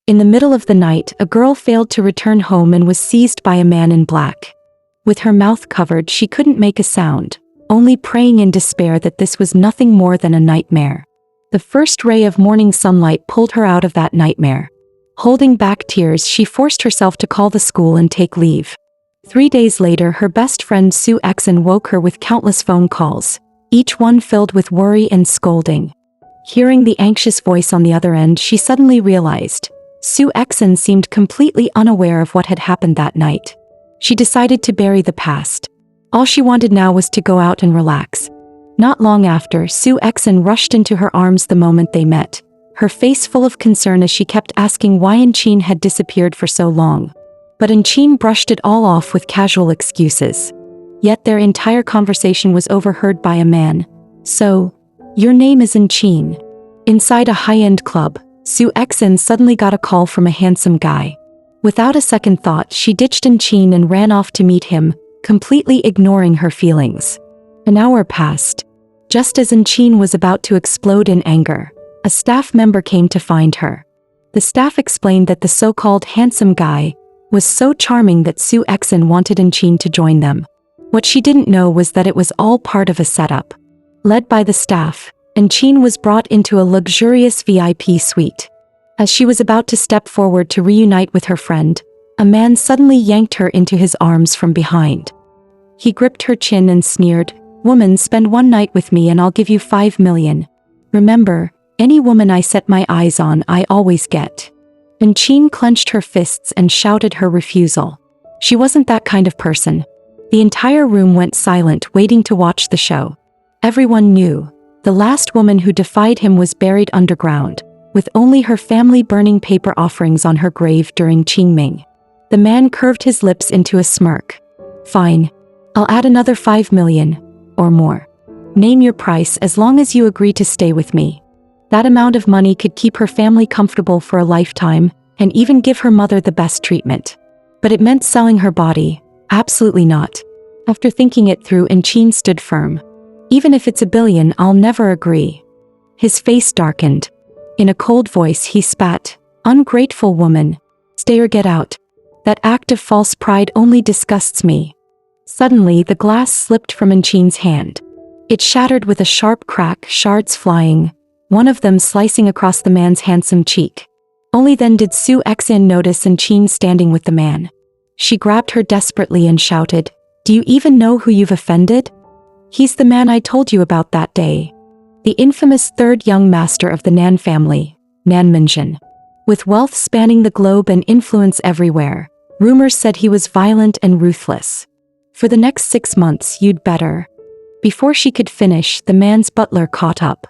In the middle of the night, a girl failed to return home and was seized by a man in black. With her mouth covered, she couldn't make a sound, only praying in despair that this was nothing more than a nightmare. The first ray of morning sunlight pulled her out of that nightmare. Holding back tears, she forced herself to call the school and take leave. 3 days later, her best friend Sue Exon woke her with countless phone calls, each one filled with worry and scolding. Hearing the anxious voice on the other end, she suddenly realized Sue Exon seemed completely unaware of what had happened that night. She decided to bury the past. All she wanted now was to go out and relax. Not long after, Sue Exon rushed into her arms the moment they met, her face full of concern as she kept asking why Enchin had disappeared for so long. But Enchin brushed it all off with casual excuses. Yet their entire conversation was overheard by a man. "So, your name is Enchin." Inside a high-end club, Sue Exon suddenly got a call from a handsome guy. Without a second thought, she ditched Enchin and ran off to meet him, completely ignoring her feelings. An hour passed. Just as Enchin was about to explode in anger, a staff member came to find her. The staff explained that the so-called handsome guy was so charming that Sue Exon wanted Enchin to join them. What she didn't know was that it was all part of a setup. Led by the staff, Enchin was brought into a luxurious VIP suite. As she was about to step forward to reunite with her friend, a man suddenly yanked her into his arms from behind. He gripped her chin and sneered, "Woman, spend one night with me and I'll give you 5 million. Remember, any woman I set my eyes on, I always get." Enchin clenched her fists and shouted her refusal. She wasn't that kind of person. The entire room went silent, waiting to watch the show. Everyone knew the last woman who defied him was buried underground, with only her family burning paper offerings on her grave during Qingming. The man curved his lips into a smirk. "Fine. I'll add another 5 million, or more. Name your price as long as you agree to stay with me." That amount of money could keep her family comfortable for a lifetime, and even give her mother the best treatment. But it meant selling her body. Absolutely not. After thinking it through, Enchin stood firm. "Even if it's 1 billion, I'll never agree." His face darkened. In a cold voice he spat, "Ungrateful woman. Stay or get out. That act of false pride only disgusts me." Suddenly the glass slipped from Enchin's hand. It shattered with a sharp crack, shards flying, one of them slicing across the man's handsome cheek. Only then did Sue Exon notice Enchin standing with the man. She grabbed her desperately and shouted, "Do you even know who you've offended? He's the man I told you about that day. The infamous third young master of the Nan family, Nan Minjin. With wealth spanning the globe and influence everywhere, rumors said he was violent and ruthless. For the next 6 months, you'd better." Before she could finish, the man's butler caught up.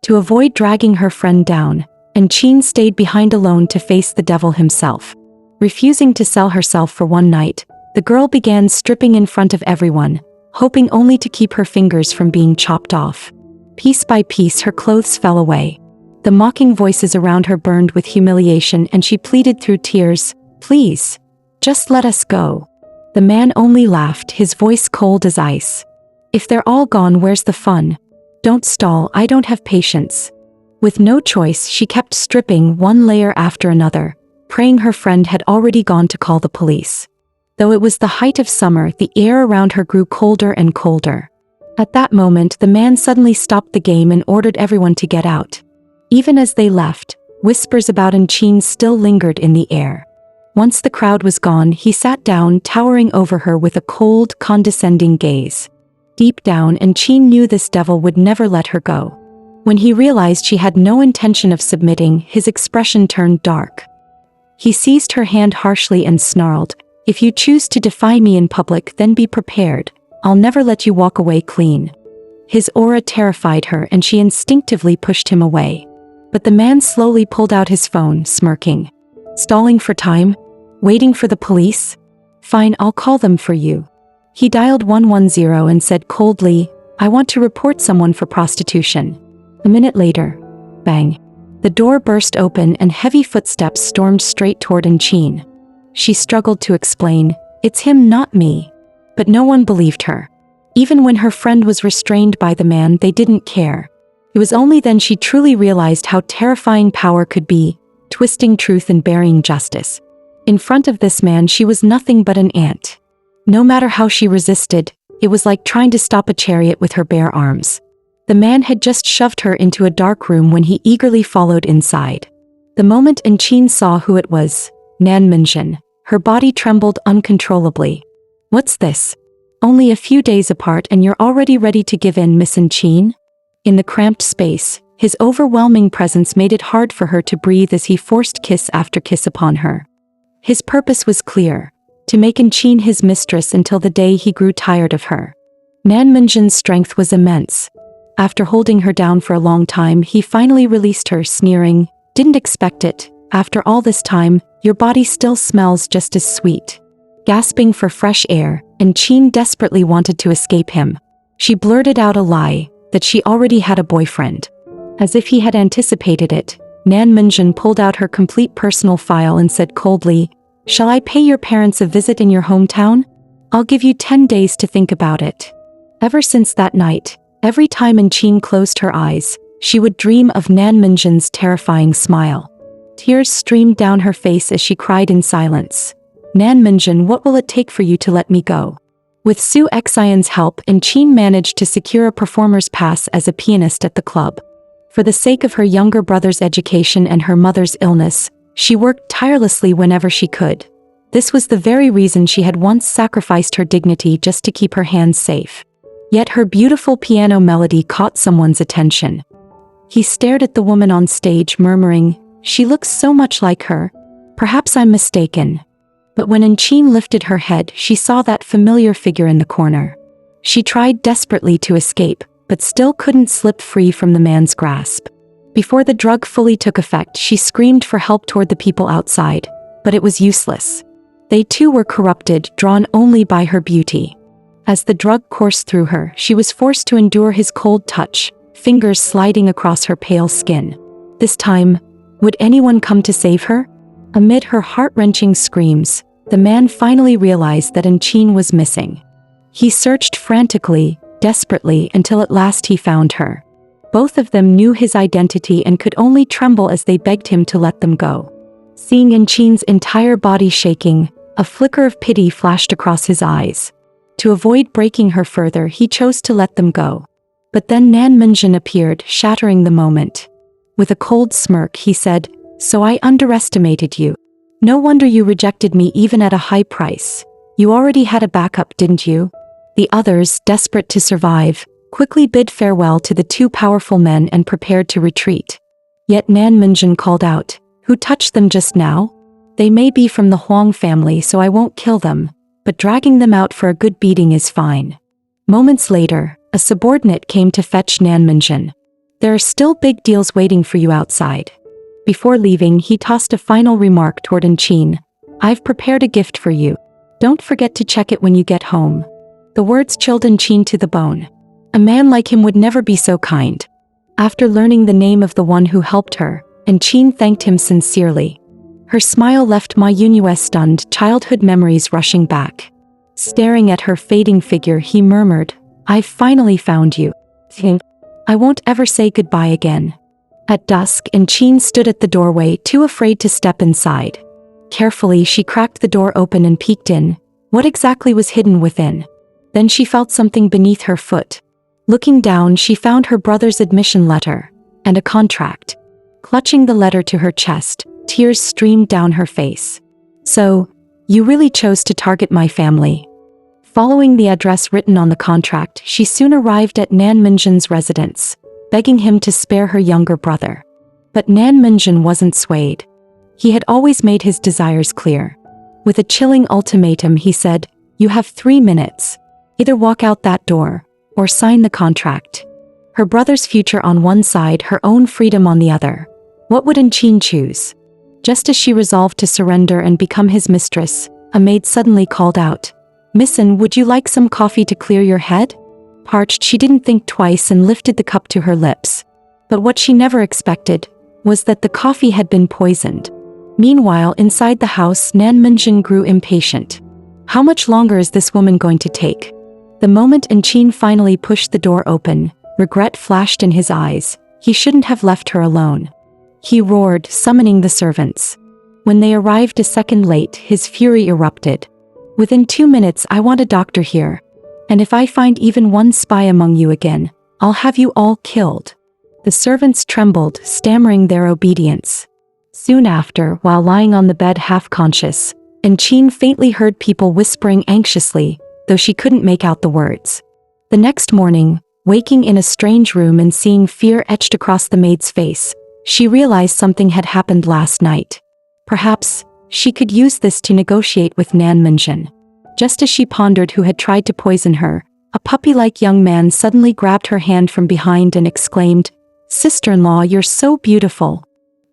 To avoid dragging her friend down, Enchin stayed behind alone to face the devil himself. Refusing to sell herself for one night, the girl began stripping in front of everyone, hoping only to keep her fingers from being chopped off. Piece by piece, her clothes fell away. The mocking voices around her burned with humiliation, and she pleaded through tears, "Please, just let us go." The man only laughed, his voice cold as ice. "If they're all gone, where's the fun? Don't stall, I don't have patience." With no choice, she kept stripping one layer after another, praying her friend had already gone to call the police. Though it was the height of summer, the air around her grew colder and colder. At that moment, the man suddenly stopped the game and ordered everyone to get out. Even as they left, whispers about Enchin still lingered in the air. Once the crowd was gone, he sat down, towering over her with a cold, condescending gaze. Deep down, Enchin knew this devil would never let her go. When he realized she had no intention of submitting, his expression turned dark. He seized her hand harshly and snarled, "If you choose to defy me in public, then be prepared. I'll never let you walk away clean." His aura terrified her and she instinctively pushed him away. But the man slowly pulled out his phone, smirking. "Stalling for time? Waiting for the police? Fine, I'll call them for you." He dialed 110 and said coldly, "I want to report someone for prostitution." A minute later, bang. The door burst open and heavy footsteps stormed straight toward Enchin. She struggled to explain, "It's him, not me." But no one believed her. Even when her friend was restrained by the man, they didn't care. It was only then she truly realized how terrifying power could be, twisting truth and burying justice. In front of this man she was nothing but an ant. No matter how she resisted, it was like trying to stop a chariot with her bare arms. The man had just shoved her into a dark room when he eagerly followed inside. The moment Enchin saw who it was, Nan Minjin, her body trembled uncontrollably. "What's this? Only a few days apart and you're already ready to give in, Miss Enchin?" In the cramped space, his overwhelming presence made it hard for her to breathe as he forced kiss after kiss upon her. His purpose was clear: to make Enchin his mistress until the day he grew tired of her. Nan Minjin's strength was immense. After holding her down for a long time, he finally released her, sneering, "Didn't expect it. After all this time, your body still smells just as sweet." Gasping for fresh air, Enchin desperately wanted to escape him. She blurted out a lie, that she already had a boyfriend. As if he had anticipated it, Nan Minjin pulled out her complete personal file and said coldly, "Shall I pay your parents a visit in your hometown? I'll give you 10 days to think about it." Ever since that night, every time Enchin closed her eyes, she would dream of Nan Minjin's terrifying smile. Tears streamed down her face as she cried in silence. "Nan Minjin, what will it take for you to let me go?" With Su Xian's help, Enchin managed to secure a performer's pass as a pianist at the club. For the sake of her younger brother's education and her mother's illness, she worked tirelessly whenever she could. This was the very reason she had once sacrificed her dignity just to keep her hands safe. Yet her beautiful piano melody caught someone's attention. He stared at the woman on stage, murmuring, "She looks so much like her. Perhaps I'm mistaken." But when Enchin lifted her head, she saw that familiar figure in the corner. She tried desperately to escape, but still couldn't slip free from the man's grasp. Before the drug fully took effect, she screamed for help toward the people outside, but it was useless. They too were corrupted, drawn only by her beauty. As the drug coursed through her, she was forced to endure his cold touch, fingers sliding across her pale skin. This time, would anyone come to save her? Amid her heart-wrenching screams, the man finally realized that Enchin was missing. He searched frantically, desperately, until at last he found her. Both of them knew his identity and could only tremble as they begged him to let them go. Seeing Enchin's entire body shaking, a flicker of pity flashed across his eyes. To avoid breaking her further, he chose to let them go. But then Nan Minjin appeared, shattering the moment. With a cold smirk, he said, "So I underestimated you. No wonder you rejected me even at a high price. You already had a backup, didn't you?" The others, desperate to survive, quickly bid farewell to the two powerful men and prepared to retreat. Yet Nan Minjin called out, "Who touched them just now? They may be from the Huang family, so I won't kill them, but dragging them out for a good beating is fine." Moments later, a subordinate came to fetch Nan Minjin. "There are still big deals waiting for you outside." Before leaving, he tossed a final remark toward Enchin. "I've prepared a gift for you. Don't forget to check it when you get home." The words chilled Enchin to the bone. A man like him would never be so kind. After learning the name of the one who helped her, Enchin thanked him sincerely. Her smile left Ma Yunyue stunned, childhood memories rushing back. Staring at her fading figure, he murmured, "I've finally found you. I won't ever say goodbye again." At dusk, Enchin stood at the doorway, too afraid to step inside. Carefully, she cracked the door open and peeked in. What exactly was hidden within? Then she felt something beneath her foot. Looking down, she found her brother's admission letter and a contract. Clutching the letter to her chest, tears streamed down her face. "So, you really chose to target my family." Following the address written on the contract, she soon arrived at Nan Minjin's residence, begging him to spare her younger brother. But Nan Minjin wasn't swayed. He had always made his desires clear. With a chilling ultimatum, he said, "You have 3 minutes. Either walk out that door, or sign the contract." Her brother's future on one side, her own freedom on the other. What would Enchin choose? Just as she resolved to surrender and become his mistress, a maid suddenly called out, "Missin, would you like some coffee to clear your head?" Parched, she didn't think twice and lifted the cup to her lips. But what she never expected was that the coffee had been poisoned. Meanwhile, inside the house, Nan Minjin grew impatient. How much longer is this woman going to take? The moment Enchin finally pushed the door open, regret flashed in his eyes. He shouldn't have left her alone. he roared, summoning the servants. When they arrived a second late, his fury erupted. "Within 2 minutes I want a doctor here. And if I find even one spy among you again, I'll have you all killed." The servants trembled, stammering their obedience. Soon after, while lying on the bed half-conscious, Enchin faintly heard people whispering anxiously, though she couldn't make out the words. The next morning, waking in a strange room and seeing fear etched across the maid's face, she realized something had happened last night. Perhaps she could use this to negotiate with Nan Minjin. Just as she pondered who had tried to poison her, a puppy-like young man suddenly grabbed her hand from behind and exclaimed, "Sister-in-law, you're so beautiful."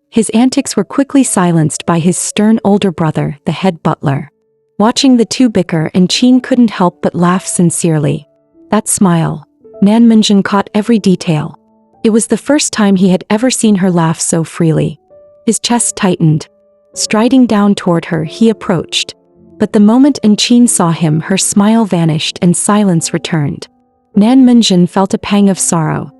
His antics were quickly silenced by his stern older brother, the head butler. Watching the two bicker, Enchin couldn't help but laugh sincerely. That smile. Nan Minjin caught every detail. It was the first time he had ever seen her laugh so freely. His chest tightened. Striding down toward her, he approached. But the moment Enchin saw him, her smile vanished and silence returned. Nan Minjin felt a pang of sorrow.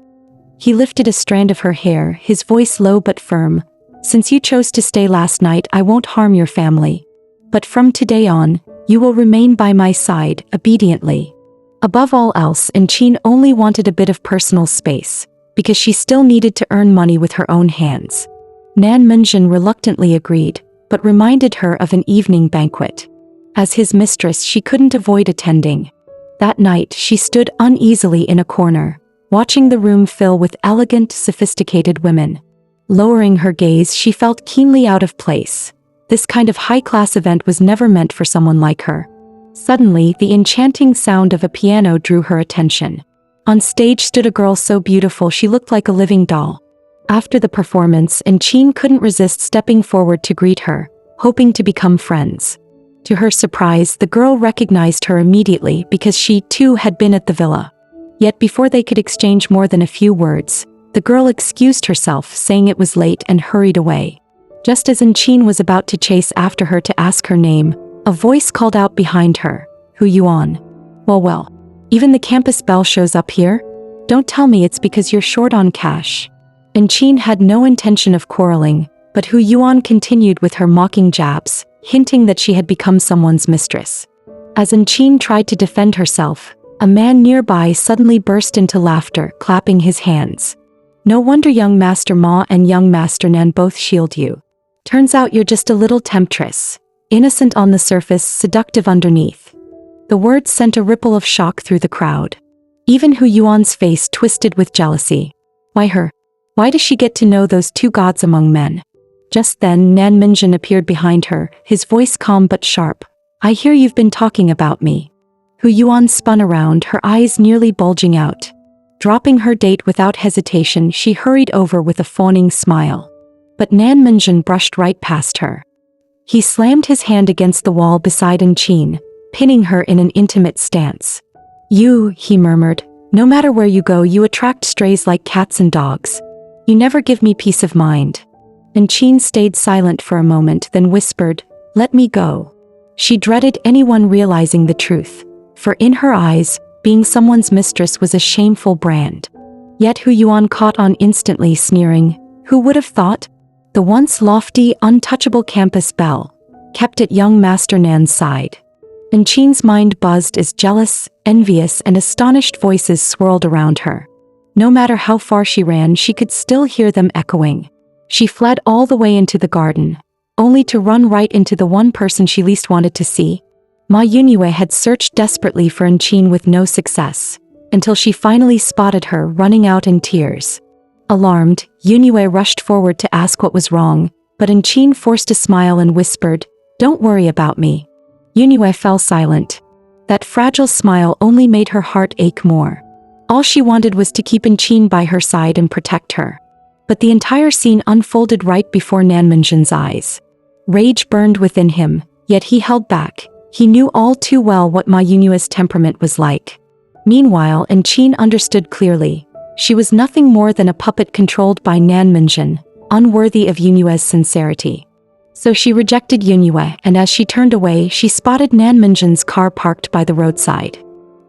He lifted a strand of her hair, his voice low but firm. "Since you chose to stay last night, I won't harm your family. But from today on, you will remain by my side, obediently." Above all else, Enchin only wanted a bit of personal space, because she still needed to earn money with her own hands. Nan Minjin reluctantly agreed, but reminded her of an evening banquet. As his mistress, she couldn't avoid attending. That night, she stood uneasily in a corner, watching the room fill with elegant, sophisticated women. Lowering her gaze, she felt keenly out of place. This kind of high-class event was never meant for someone like her. Suddenly, the enchanting sound of a piano drew her attention. On stage stood a girl so beautiful she looked like a living doll. After the performance, Enchin couldn't resist stepping forward to greet her, hoping to become friends. To her surprise, the girl recognized her immediately because she, too, had been at the villa. Yet before they could exchange more than a few words, the girl excused herself, saying it was late, and hurried away. Just as Enchin was about to chase after her to ask her name, a voice called out behind her, "Who you on?" Well, even the campus belle shows up here? Don't tell me it's because you're short on cash." Enchin had no intention of quarreling, but Hu Yuan continued with her mocking jabs, hinting that she had become someone's mistress. As Enchin tried to defend herself, a man nearby suddenly burst into laughter, clapping his hands. "No wonder young Master Ma and young Master Nan both shield you. Turns out you're just a little temptress. Innocent on the surface, seductive underneath." The words sent a ripple of shock through the crowd. Even Hu Yuan's face twisted with jealousy. Why her? Why does she get to know those two gods among men? Just then, Nan Minjin appeared behind her, his voice calm but sharp. "I hear you've been talking about me." Hu Yuan spun around, her eyes nearly bulging out. Dropping her date without hesitation, she hurried over with a fawning smile. But Nan Minjin brushed right past her. He slammed his hand against the wall beside Enchin, pinning her in an intimate stance. "You," he murmured, "no matter where you go, you attract strays like cats and dogs. You never give me peace of mind." Enchin stayed silent for a moment, then whispered, "Let me go." She dreaded anyone realizing the truth, for in her eyes, being someone's mistress was a shameful brand. Yet Hu Yuan caught on instantly, sneering, "Who would have thought?" The once lofty, untouchable campus belle kept at young Master Nan's side. Enchin's mind buzzed as jealous, envious, and astonished voices swirled around her. No matter how far she ran, she could still hear them echoing. She fled all the way into the garden, only to run right into the one person she least wanted to see. Ma Yunue had searched desperately for Enchin with no success, until she finally spotted her running out in tears. Alarmed, Yunue rushed forward to ask what was wrong, but Enchin forced a smile and whispered, "Don't worry about me." Yunue fell silent. That fragile smile only made her heart ache more. All she wanted was to keep Enchin by her side and protect her. But the entire scene unfolded right before Nan Minjin's eyes. Rage burned within him, yet he held back. He knew all too well what Ma Yunue's temperament was like. Meanwhile, Enchin understood clearly. She was nothing more than a puppet controlled by Nan Minjin, unworthy of Yunue's sincerity. So she rejected Yunue, and as she turned away, she spotted Nan Minjin's car parked by the roadside.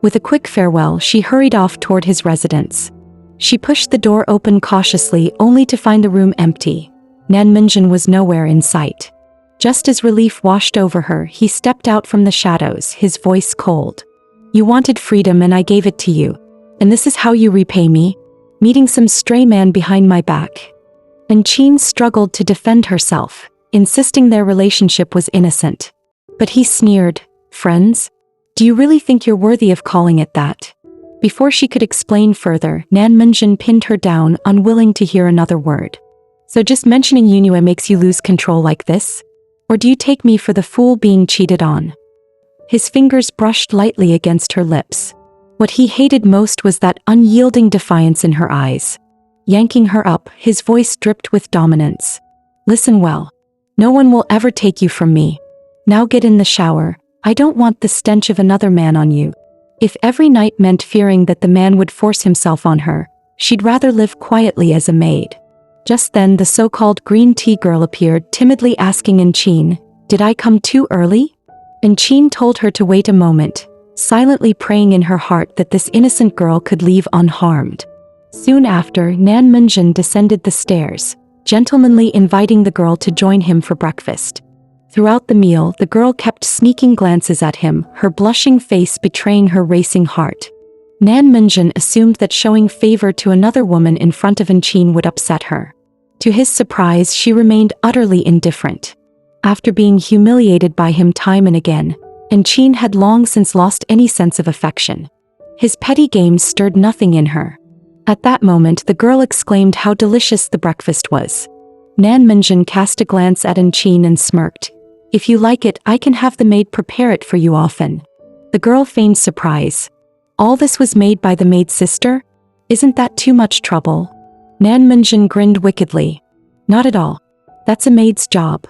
With a quick farewell, she hurried off toward his residence. She pushed the door open cautiously, only to find the room empty. Nan Minjin was nowhere in sight. Just as relief washed over her, he stepped out from the shadows, his voice cold. You wanted freedom and I gave it to you. And this is how you repay me? Meeting some stray man behind my back. And Qin struggled to defend herself, insisting their relationship was innocent. But he sneered, friends? Do you really think you're worthy of calling it that? Before she could explain further, Nan Minjin pinned her down, unwilling to hear another word. So just mentioning Yunue makes you lose control like this? Or do you take me for the fool being cheated on? His fingers brushed lightly against her lips. What he hated most was that unyielding defiance in her eyes. Yanking her up, his voice dripped with dominance. Listen well. No one will ever take you from me. Now get in the shower. I don't want the stench of another man on you. If every night meant fearing that the man would force himself on her, she'd rather live quietly as a maid. Just then the so-called green tea girl appeared, timidly asking Qin, did I come too early? And Qin told her to wait a moment, silently praying in her heart that this innocent girl could leave unharmed. Soon after, Nan Minjin descended the stairs, gentlemanly inviting the girl to join him for breakfast. Throughout the meal, the girl kept sneaking glances at him, her blushing face betraying her racing heart. Nan Minjin assumed that showing favor to another woman in front of Qin would upset her. To his surprise, she remained utterly indifferent. After being humiliated by him time and again, Qin had long since lost any sense of affection. His petty games stirred nothing in her. At that moment, the girl exclaimed how delicious the breakfast was. Nan Minjin cast a glance at Qin and smirked. If you like it, I can have the maid prepare it for you often. The girl feigned surprise. All this was made by the maid's sister? Isn't that too much trouble? Nan Minjin grinned wickedly. Not at all. That's a maid's job.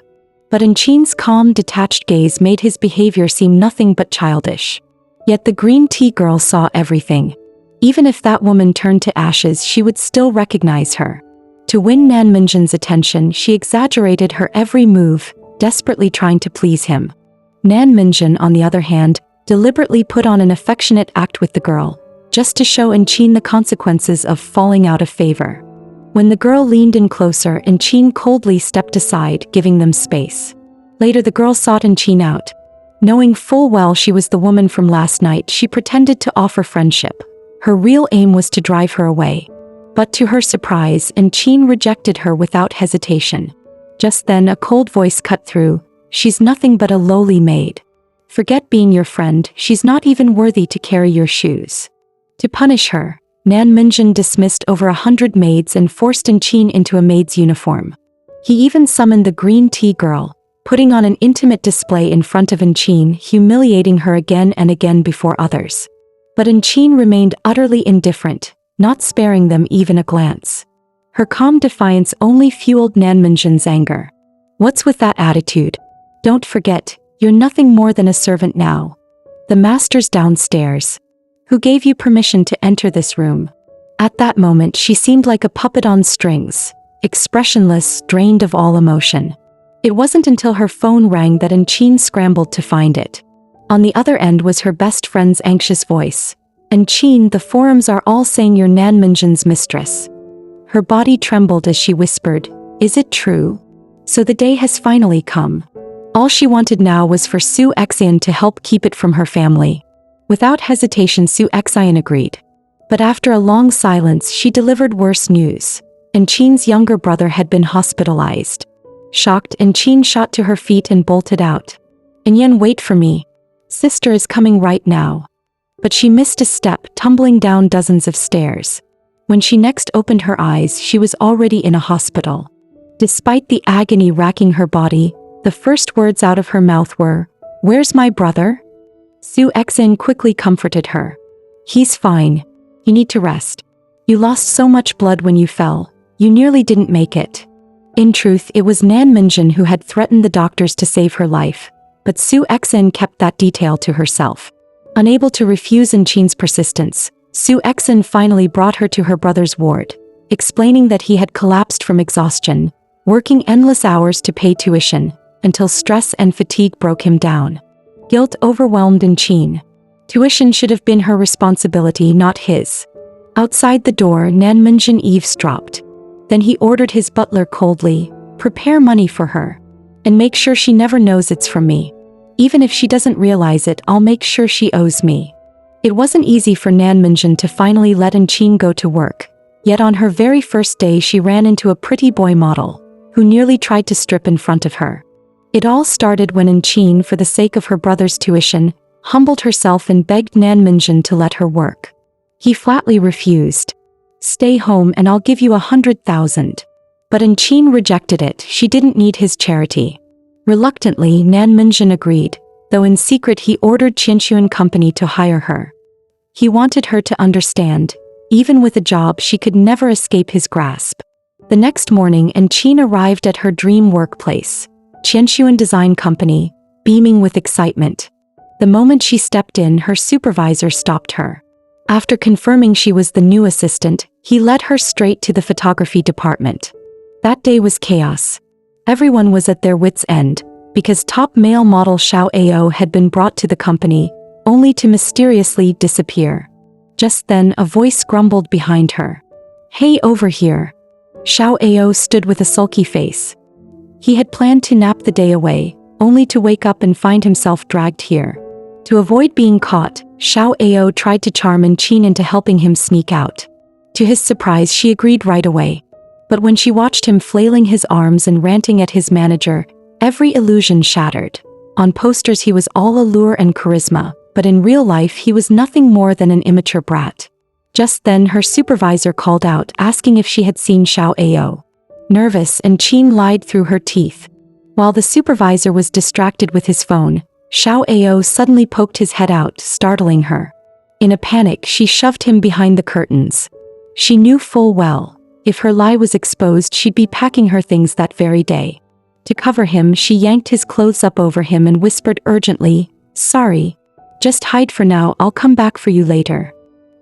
But Qin's calm, detached gaze made his behavior seem nothing but childish. Yet the green tea girl saw everything. Even if that woman turned to ashes, she would still recognize her. To win Nan Minjin's attention, she exaggerated her every move, desperately trying to please him. Nan Minjin, on the other hand, deliberately put on an affectionate act with the girl, just to show Qin the consequences of falling out of favor. When the girl leaned in closer, Qin coldly stepped aside, giving them space. Later the girl sought Qin out. Knowing full well she was the woman from last night, she pretended to offer friendship. Her real aim was to drive her away. But to her surprise, Qin rejected her without hesitation. Just then a cold voice cut through. She's nothing but a lowly maid. Forget being your friend, she's not even worthy to carry your shoes. To punish her, Nan Minjin dismissed over 100 maids and forced Qin into a maid's uniform. He even summoned the green tea girl, putting on an intimate display in front of Qin, humiliating her again and again before others. But Qin remained utterly indifferent, not sparing them even a glance. Her calm defiance only fueled Nan Minjin's anger. What's with that attitude? Don't forget, you're nothing more than a servant now. The master's downstairs. Who gave you permission to enter this room? At that moment she seemed like a puppet on strings, expressionless, drained of all emotion. It wasn't until her phone rang that Qin scrambled to find it. On the other end was her best friend's anxious voice. Qin, the forums are all saying you're Nan Minjin's mistress. Her body trembled as she whispered, is it true? So the day has finally come. All she wanted now was for Su Xian to help keep it from her family. Without hesitation, Su Xian agreed. But after a long silence, she delivered worse news. Qin's younger brother had been hospitalized. Shocked, Qin shot to her feet and bolted out. Yan, wait for me. Sister is coming right now. But she missed a step, tumbling down dozens of stairs. When she next opened her eyes, she was already in a hospital. Despite the agony racking her body, the first words out of her mouth were, "Where's my brother?" Su Xian quickly comforted her. "He's fine. You need to rest. You lost so much blood when you fell. You nearly didn't make it." In truth, it was Nan Minjin who had threatened the doctors to save her life, but Su Xian kept that detail to herself. Unable to refuse Qin's persistence, Su Xian finally brought her to her brother's ward, explaining that he had collapsed from exhaustion, working endless hours to pay tuition, until stress and fatigue broke him down. Guilt overwhelmed Qin. Tuition should have been her responsibility, not his. Outside the door, Nan Minjin eavesdropped. Then he ordered his butler coldly, prepare money for her. And make sure she never knows it's from me. Even if she doesn't realize it, I'll make sure she owes me. It wasn't easy for Nan Minjin to finally let Enchin go to work. Yet on her very first day she ran into a pretty boy model, who nearly tried to strip in front of her. It all started when Enchin, for the sake of her brother's tuition, humbled herself and begged Nan Minjin to let her work. He flatly refused. Stay home and I'll give you 100,000. But Enchin rejected it, she didn't need his charity. Reluctantly, Nan Minjin agreed, though in secret he ordered Qianxuan Company to hire her. He wanted her to understand, even with a job she could never escape his grasp. The next morning Enchin arrived at her dream workplace, Qianxuan Design Company, beaming with excitement. The moment she stepped in, her supervisor stopped her. After confirming she was the new assistant, he led her straight to the photography department. That day was chaos. Everyone was at their wits' end, because top male model Xiao Ao had been brought to the company, only to mysteriously disappear. Just then, a voice grumbled behind her. "Hey, over here." Xiao Ao stood with a sulky face. He had planned to nap the day away, only to wake up and find himself dragged here. To avoid being caught, Xiao Ao tried to charm Enchin into helping him sneak out. To his surprise, she agreed right away. But when she watched him flailing his arms and ranting at his manager, every illusion shattered. On posters he was all allure and charisma, but in real life he was nothing more than an immature brat. Just then her supervisor called out, asking if she had seen Xiao Ao. Nervous, Enchin lied through her teeth. While the supervisor was distracted with his phone, Xiao Ao suddenly poked his head out, startling her. In a panic, she shoved him behind the curtains. She knew full well, if her lie was exposed, she'd be packing her things that very day. To cover him, she yanked his clothes up over him and whispered urgently, "Sorry. Just hide for now, I'll come back for you later."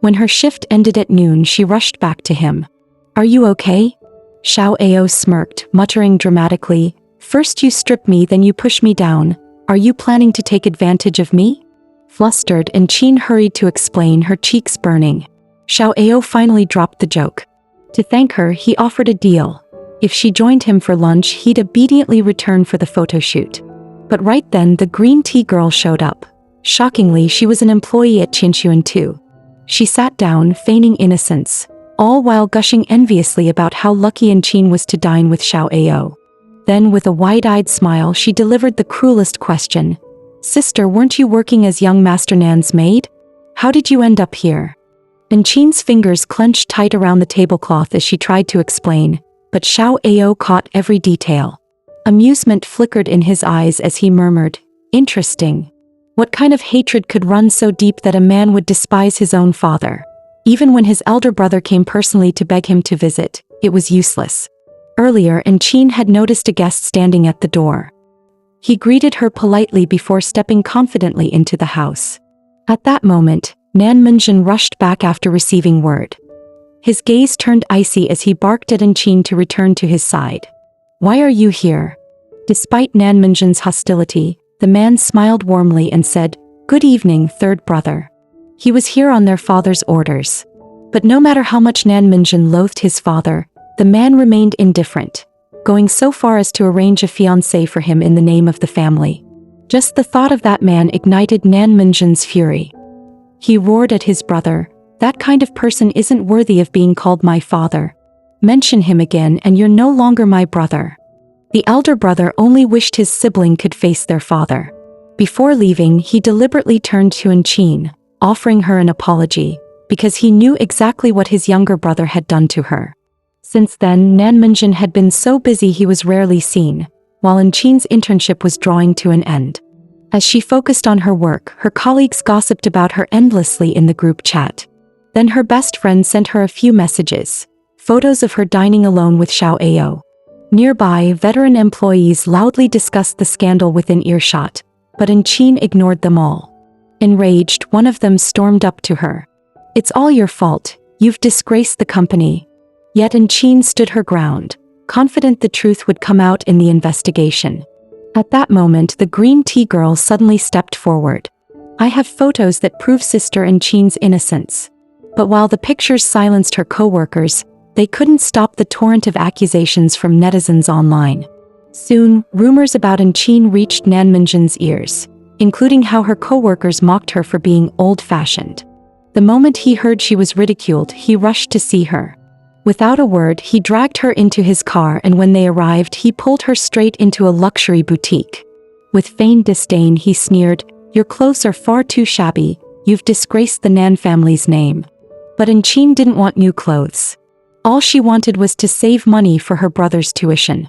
When her shift ended at noon, she rushed back to him. "Are you okay?" Xiao Ao smirked, muttering dramatically, "First you strip me, then you push me down. Are you planning to take advantage of me?" Flustered, Enchin hurried to explain, her cheeks burning. Xiao Ao finally dropped the joke. To thank her, he offered a deal. If she joined him for lunch, he'd obediently return for the photo shoot. But right then, the green tea girl showed up. Shockingly, she was an employee at Qianxuan too. She sat down, feigning innocence, all while gushing enviously about how lucky Enchin was to dine with Xiao Ao. Then, with a wide-eyed smile, she delivered the cruelest question. "Sister, weren't you working as young Master Nan's maid? How did you end up here?" Enchin's fingers clenched tight around the tablecloth as she tried to explain, but Xiao Ao caught every detail. Amusement flickered in his eyes as he murmured, "Interesting. What kind of hatred could run so deep that a man would despise his own father? Even when his elder brother came personally to beg him to visit, it was useless." Earlier, Enchin had noticed a guest standing at the door. He greeted her politely before stepping confidently into the house. At that moment, Nan Minjin rushed back after receiving word. His gaze turned icy as he barked at Enchin to return to his side. "Why are you here?" Despite Nan Minjin's hostility, the man smiled warmly and said, "Good evening, third brother." He was here on their father's orders. But no matter how much Nan Minjin loathed his father, the man remained indifferent, going so far as to arrange a fiance for him in the name of the family. Just the thought of that man ignited Nan Minjin's fury. He roared at his brother, "That kind of person isn't worthy of being called my father. Mention him again and you're no longer my brother." The elder brother only wished his sibling could face their father. Before leaving, he deliberately turned to Enchin, offering her an apology, because he knew exactly what his younger brother had done to her. Since then, Nan Minjin had been so busy he was rarely seen, while Enchin's internship was drawing to an end. As she focused on her work, her colleagues gossiped about her endlessly in the group chat. Then her best friend sent her a few messages, photos of her dining alone with Xiao Ao. Nearby, veteran employees loudly discussed the scandal within earshot, but Enchin ignored them all. Enraged, one of them stormed up to her. "It's all your fault, you've disgraced the company." Yet Enchin stood her ground, confident the truth would come out in the investigation. At that moment, the green tea girl suddenly stepped forward. "I have photos that prove Sister Enchin's innocence." But while the pictures silenced her co-workers, They couldn't stop the torrent of accusations from netizens online. Soon, rumors about Enchin reached Nan Minjin's ears, including how her co-workers mocked her for being old-fashioned. The moment he heard she was ridiculed, he rushed to see her. Without a word, he dragged her into his car, and when they arrived, he pulled her straight into a luxury boutique. With feigned disdain, he sneered, "Your clothes are far too shabby, you've disgraced the Nan family's name." But Enchin didn't want new clothes. All she wanted was to save money for her brother's tuition.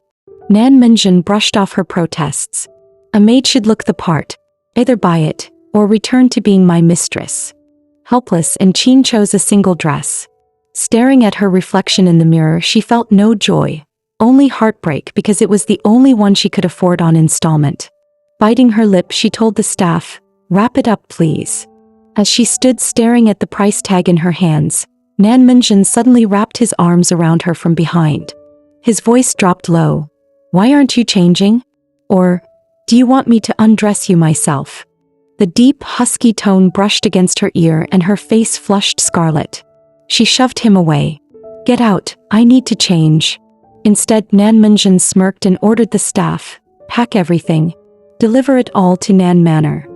Nan Minjin brushed off her protests. "A maid should look the part. Either buy it, or return to being my mistress." Helpless, Enchin chose a single dress. Staring at her reflection in the mirror, she felt no joy, only heartbreak, because it was the only one she could afford on installment. Biting her lip, she told the staff, "Wrap it up, please." As she stood staring at the price tag in her hands, Nan Minjin suddenly wrapped his arms around her from behind. His voice dropped low. "Why aren't you changing? Or, do you want me to undress you myself?" The deep, husky tone brushed against her ear and her face flushed scarlet. She shoved him away. "Get out, I need to change." Instead, Nan Minjin smirked and ordered the staff, "Pack everything. Deliver it all to Nan Manor."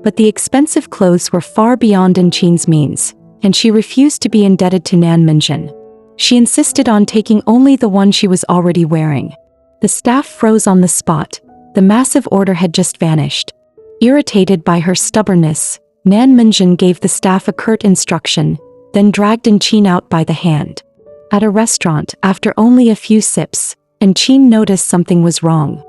But the expensive clothes were far beyond Enchin's means, and she refused to be indebted to Nan Minjin. She insisted on taking only the one she was already wearing. The staff froze on the spot. The massive order had just vanished. Irritated by her stubbornness, Nan Minjin gave the staff a curt instruction, then dragged Enchin out by the hand. At a restaurant, after only a few sips, Enchin noticed something was wrong.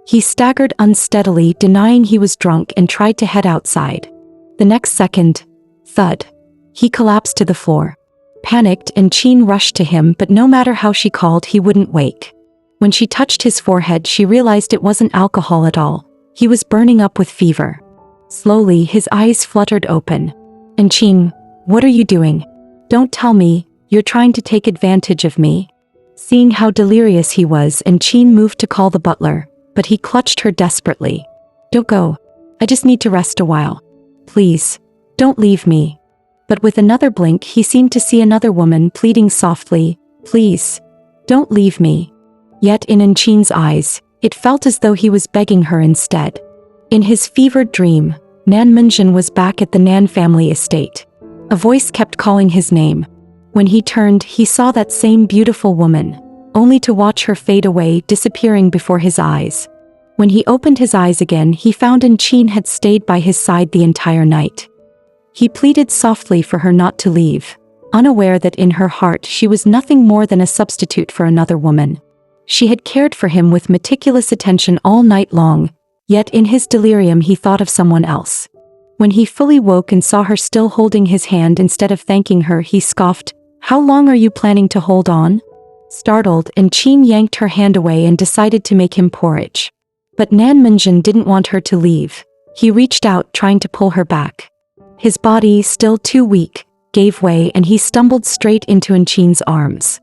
He staggered unsteadily, denying he was drunk, and tried to head outside. The next second, thud. He collapsed to the floor. Panicked, Enchin rushed to him, but no matter how she called, he wouldn't wake. When she touched his forehead, she realized it wasn't alcohol at all. He was burning up with fever. Slowly, his eyes fluttered open. "Enchin, what are you doing? Don't tell me, you're trying to take advantage of me." Seeing how delirious he was, Enchin moved to call the butler, but he clutched her desperately. "Don't go. I just need to rest a while. Please, don't leave me." But with another blink, he seemed to see another woman pleading softly, "Please, don't leave me." Yet in Enchin's eyes, it felt as though he was begging her instead. In his fevered dream, Nan Minjin was back at the Nan family estate. A voice kept calling his name. When he turned, he saw that same beautiful woman, only to watch her fade away, disappearing before his eyes. When he opened his eyes again, he found Enchin had stayed by his side the entire night. He pleaded softly for her not to leave, unaware that in her heart she was nothing more than a substitute for another woman. She had cared for him with meticulous attention all night long, yet in his delirium he thought of someone else. When he fully woke and saw her still holding his hand instead of thanking her, he scoffed, "How long are you planning to hold on?" Startled, Enchin yanked her hand away and decided to make him porridge. But Nan Minjin didn't want her to leave. He reached out, trying to pull her back. His body, still too weak, gave way and he stumbled straight into Enchin's arms.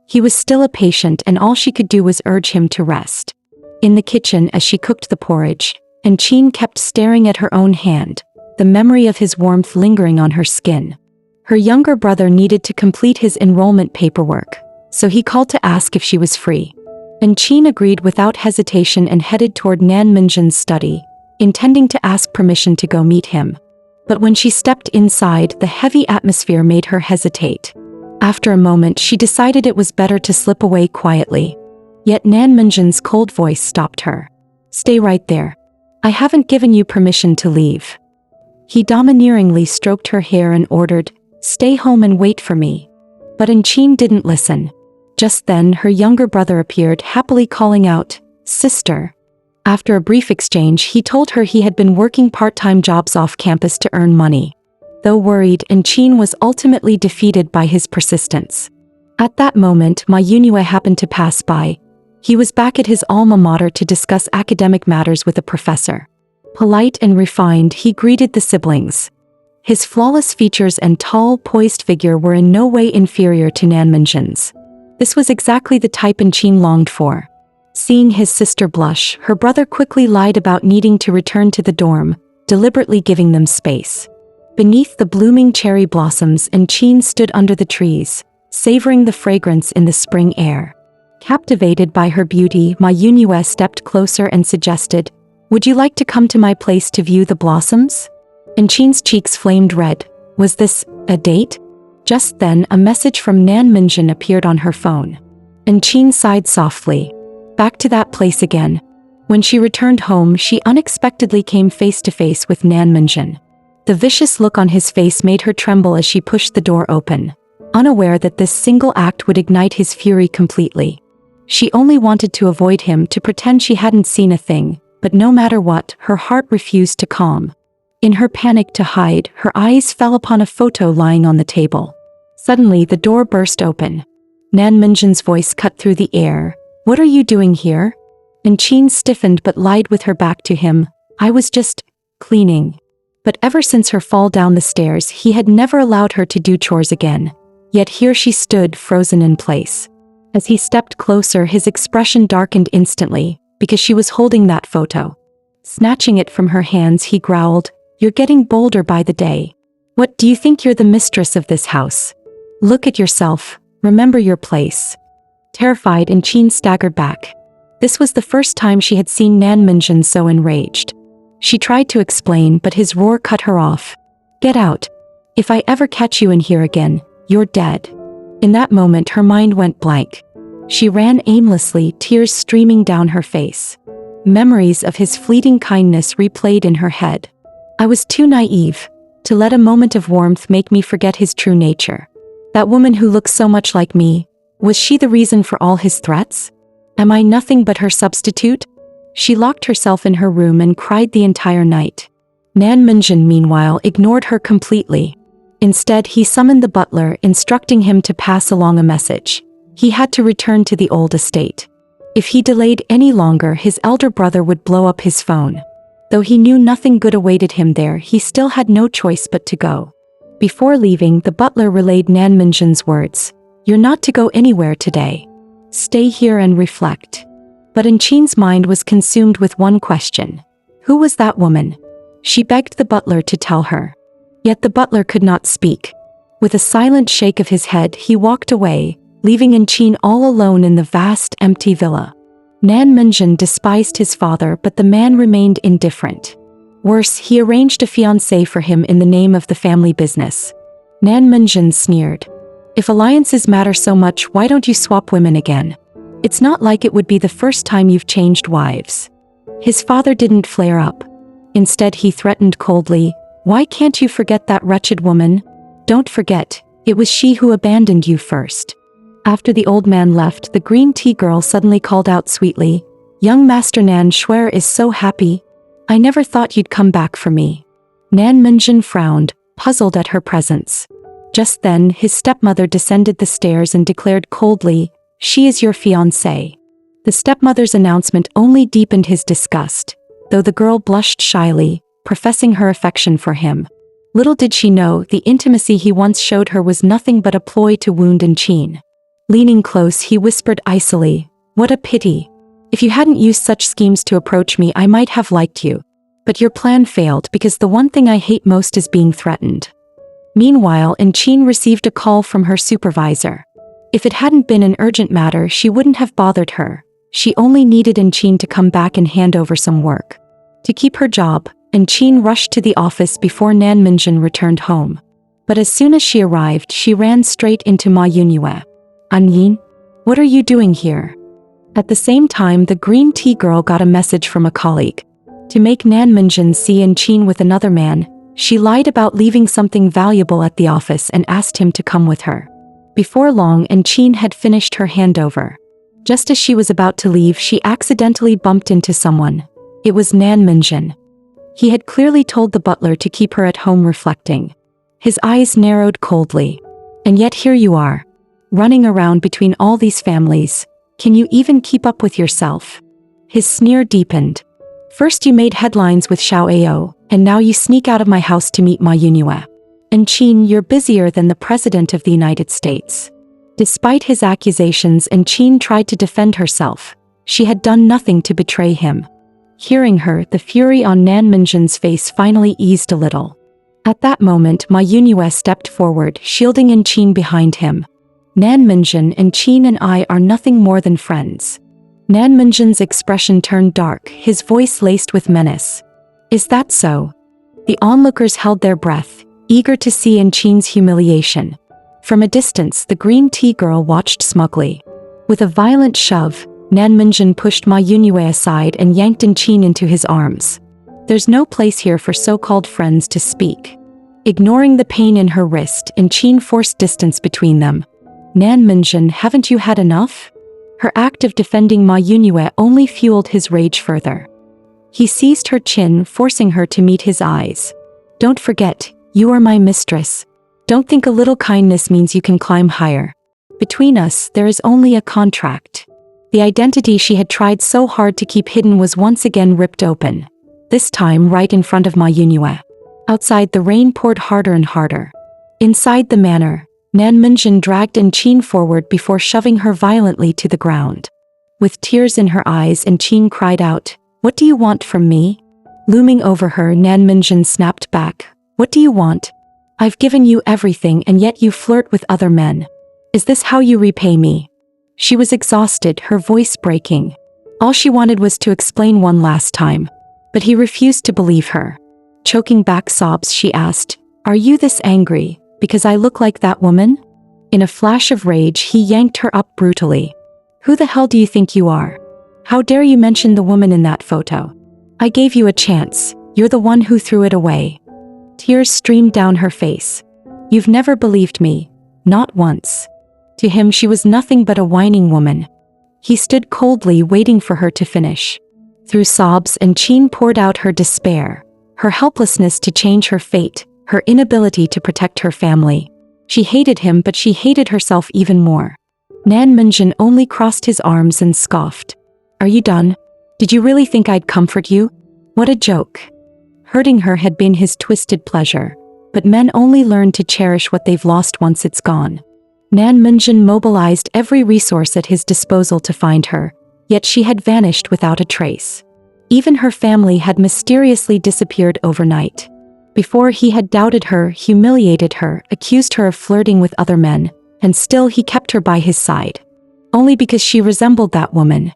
He was still a patient, and all she could do was urge him to rest. In the kitchen, as she cooked the porridge, Enchin kept staring at her own hand, the memory of his warmth lingering on her skin. Her younger brother needed to complete his enrollment paperwork, so he called to ask if she was free. Enchin agreed without hesitation and headed toward Nan Minjin's study, intending to ask permission to go meet him. But when she stepped inside, the heavy atmosphere made her hesitate. After a moment, she decided it was better to slip away quietly. Yet Nan Minjin's cold voice stopped her. "Stay right there. I haven't given you permission to leave." He domineeringly stroked her hair and ordered, "Stay home and wait for me." But Enchin didn't listen. Just then, her younger brother appeared, happily calling out, "Sister." After a brief exchange, he told her he had been working part-time jobs off campus to earn money. Though worried, Enchin was ultimately defeated by his persistence. At that moment, Ma Yunhue happened to pass by. He was back at his alma mater to discuss academic matters with a professor. Polite and refined, he greeted the siblings. His flawless features and tall, poised figure were in no way inferior to Nan Minjin's. This was exactly the type Enchin longed for. Seeing his sister blush, her brother quickly lied about needing to return to the dorm, deliberately giving them space. Beneath the blooming cherry blossoms, Enchin stood under the trees, savoring the fragrance in the spring air. Captivated by her beauty, Ma Yunhua stepped closer and suggested, "Would you like to come to my place to view the blossoms?" Chin's cheeks flamed red. Was this a date? Just then, a message from Nan Minjin appeared on her phone. Chin sighed softly. Back to that place again. When she returned home, she unexpectedly came face to face with Nan Minjin. The vicious look on his face made her tremble as she pushed the door open, unaware that this single act would ignite his fury completely. She only wanted to avoid him, to pretend she hadn't seen a thing, but no matter what, her heart refused to calm. In her panic to hide, her eyes fell upon a photo lying on the table. Suddenly, the door burst open. Nan Minjin's voice cut through the air. "What are you doing here?" Chin stiffened but lied with her back to him. "I was just cleaning." But ever since her fall down the stairs, he had never allowed her to do chores again. Yet here she stood, frozen in place. As he stepped closer, his expression darkened instantly, because she was holding that photo. Snatching it from her hands, he growled, "You're getting bolder by the day. What, do you think you're the mistress of this house? Look at yourself, remember your place." Terrified, Chin staggered back. This was the first time she had seen Nan Minjin so enraged. She tried to explain, but his roar cut her off. "Get out. If I ever catch you in here again, you're dead." In that moment, her mind went blank. She ran aimlessly, tears streaming down her face. Memories of his fleeting kindness replayed in her head. I was too naive to let a moment of warmth make me forget his true nature. That woman who looks so much like me, was she the reason for all his threats? Am I nothing but her substitute? She locked herself in her room and cried the entire night. Nan Minjin, meanwhile, ignored her completely. Instead, he summoned the butler, instructing him to pass along a message. He had to return to the old estate. If he delayed any longer, his elder brother would blow up his phone. Though he knew nothing good awaited him there, he still had no choice but to go. Before leaving, the butler relayed Nan Minjin's words. "You're not to go anywhere today. Stay here and reflect." But Chin's mind was consumed with one question. Who was that woman? She begged the butler to tell her. Yet the butler could not speak. With a silent shake of his head, he walked away, leaving Chin all alone in the vast, empty villa. Nan Minjin despised his father, but the man remained indifferent. Worse, he arranged a fiance for him in the name of the family business. Nan Minjin sneered. "If alliances matter so much, why don't you swap women again? It's not like it would be the first time you've changed wives." His father didn't flare up. Instead, he threatened coldly, "Why can't you forget that wretched woman? Don't forget, it was she who abandoned you first." After the old man left, the green tea girl suddenly called out sweetly, "Young Master Nan Shuer is so happy. I never thought you'd come back for me." Nan Minjin frowned, puzzled at her presence. Just then, his stepmother descended the stairs and declared coldly, "She is your fiancée." The stepmother's announcement only deepened his disgust, though the girl blushed shyly, professing her affection for him. Little did she know, the intimacy he once showed her was nothing but a ploy to wound Chin. Leaning close, he whispered icily, "What a pity. If you hadn't used such schemes to approach me, I might have liked you. But your plan failed, because the one thing I hate most is being threatened." Meanwhile, Chin received a call from her supervisor. If it hadn't been an urgent matter, she wouldn't have bothered her. She only needed Chin to come back and hand over some work. To keep her job, Chin rushed to the office before Nan Minjin returned home. But as soon as she arrived, she ran straight into Ma Yunhua. "Anyin, what are you doing here?" At the same time, the green tea girl got a message from a colleague. To make Nan Minjin see Chin with another man, she lied about leaving something valuable at the office and asked him to come with her. Before long, Chin had finished her handover. Just as she was about to leave, she accidentally bumped into someone. It was Nan Minjin. He had clearly told the butler to keep her at home reflecting. His eyes narrowed coldly. "And yet here you are, running around between all these families. Can you even keep up with yourself?" His sneer deepened. "First you made headlines with Xiao Ao, and now you sneak out of my house to meet Ma Yunhua. And Chin, you're busier than the President of the United States." Despite his accusations, Chin tried to defend herself. She had done nothing to betray him. Hearing her, the fury on Nan Minjin's face finally eased a little. At that moment, Ma Yunhua stepped forward, shielding Chin behind him. Nan Minjin and Qin and I are nothing more than friends. Nan Minjin's expression turned dark, his voice laced with menace. Is that so? The onlookers held their breath, eager to see Qin's humiliation. From a distance, the green tea girl watched smugly. With a violent shove, Nan Minjin pushed Ma Yunue aside and yanked Qin into his arms. There's no place here for so-called friends to speak. Ignoring the pain in her wrist, Qin forced distance between them. Nan Minjin, haven't you had enough? Her act of defending Ma Yunue only fueled his rage further. He seized her chin, forcing her to meet his eyes. Don't forget, you are my mistress. Don't think a little kindness means you can climb higher. Between us, there is only a contract. The identity she had tried so hard to keep hidden was once again ripped open. This time right in front of Ma Yunue. Outside, the rain poured harder and harder. Inside the manor, Nan Minjin dragged Qin forward before shoving her violently to the ground. With tears in her eyes, Qin cried out, "What do you want from me?" Looming over her, Nan Minjin snapped back, "What do you want? I've given you everything and yet you flirt with other men. Is this how you repay me?" She was exhausted, her voice breaking. All she wanted was to explain one last time. But he refused to believe her. Choking back sobs, she asked, "Are you this angry, because I look like that woman?" In a flash of rage, he yanked her up brutally. "Who the hell do you think you are? How dare you mention the woman in that photo? I gave you a chance, you're the one who threw it away." Tears streamed down her face. "You've never believed me, not once." To him, she was nothing but a whining woman. He stood coldly, waiting for her to finish. Through sobs, Qin poured out her despair, her helplessness to change her fate, her inability to protect her family. She hated him, but she hated herself even more. Nan Minjin only crossed his arms and scoffed. "Are you done? Did you really think I'd comfort you? What a joke." Hurting her had been his twisted pleasure, but men only learn to cherish what they've lost once it's gone. Nan Minjin mobilized every resource at his disposal to find her, yet she had vanished without a trace. Even her family had mysteriously disappeared overnight. Before, he had doubted her, humiliated her, accused her of flirting with other men, and still he kept her by his side. Only because she resembled that woman.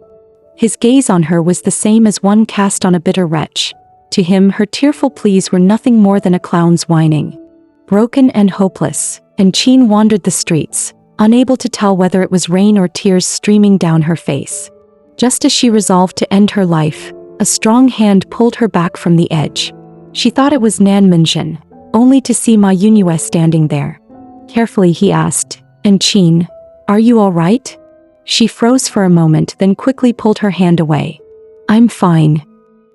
His gaze on her was the same as one cast on a bitter wretch. To him, her tearful pleas were nothing more than a clown's whining. Broken and hopeless, Qin wandered the streets, unable to tell whether it was rain or tears streaming down her face. Just as she resolved to end her life, a strong hand pulled her back from the edge. She thought it was Nan Minjin, only to see Ma Yunue standing there. Carefully he asked, "Qin, are you all right?" She froze for a moment, then quickly pulled her hand away. "I'm fine."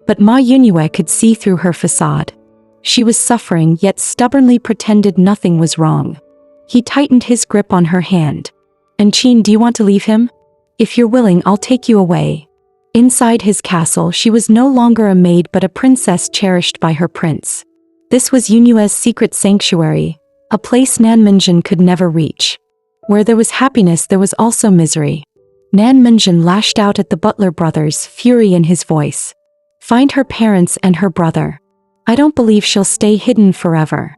But Ma Yunue could see through her facade. She was suffering, yet stubbornly pretended nothing was wrong. He tightened his grip on her hand. "Qin, do you want to leave him? If you're willing, I'll take you away." Inside his castle, she was no longer a maid but a princess cherished by her prince. This was Yunue's secret sanctuary, a place Nan Minjin could never reach. Where there was happiness, there was also misery. Nan Minjin lashed out at the butler brothers, fury in his voice. "Find her parents and her brother. I don't believe she'll stay hidden forever."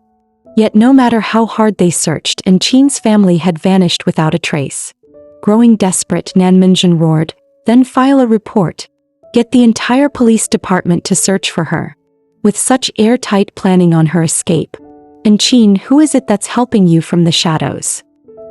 Yet no matter how hard they searched, Qin's family had vanished without a trace. Growing desperate, Nan Minjin roared, "Then file a report. Get the entire police department to search for her." With such airtight planning on her escape. "Qin, who is it that's helping you from the shadows?"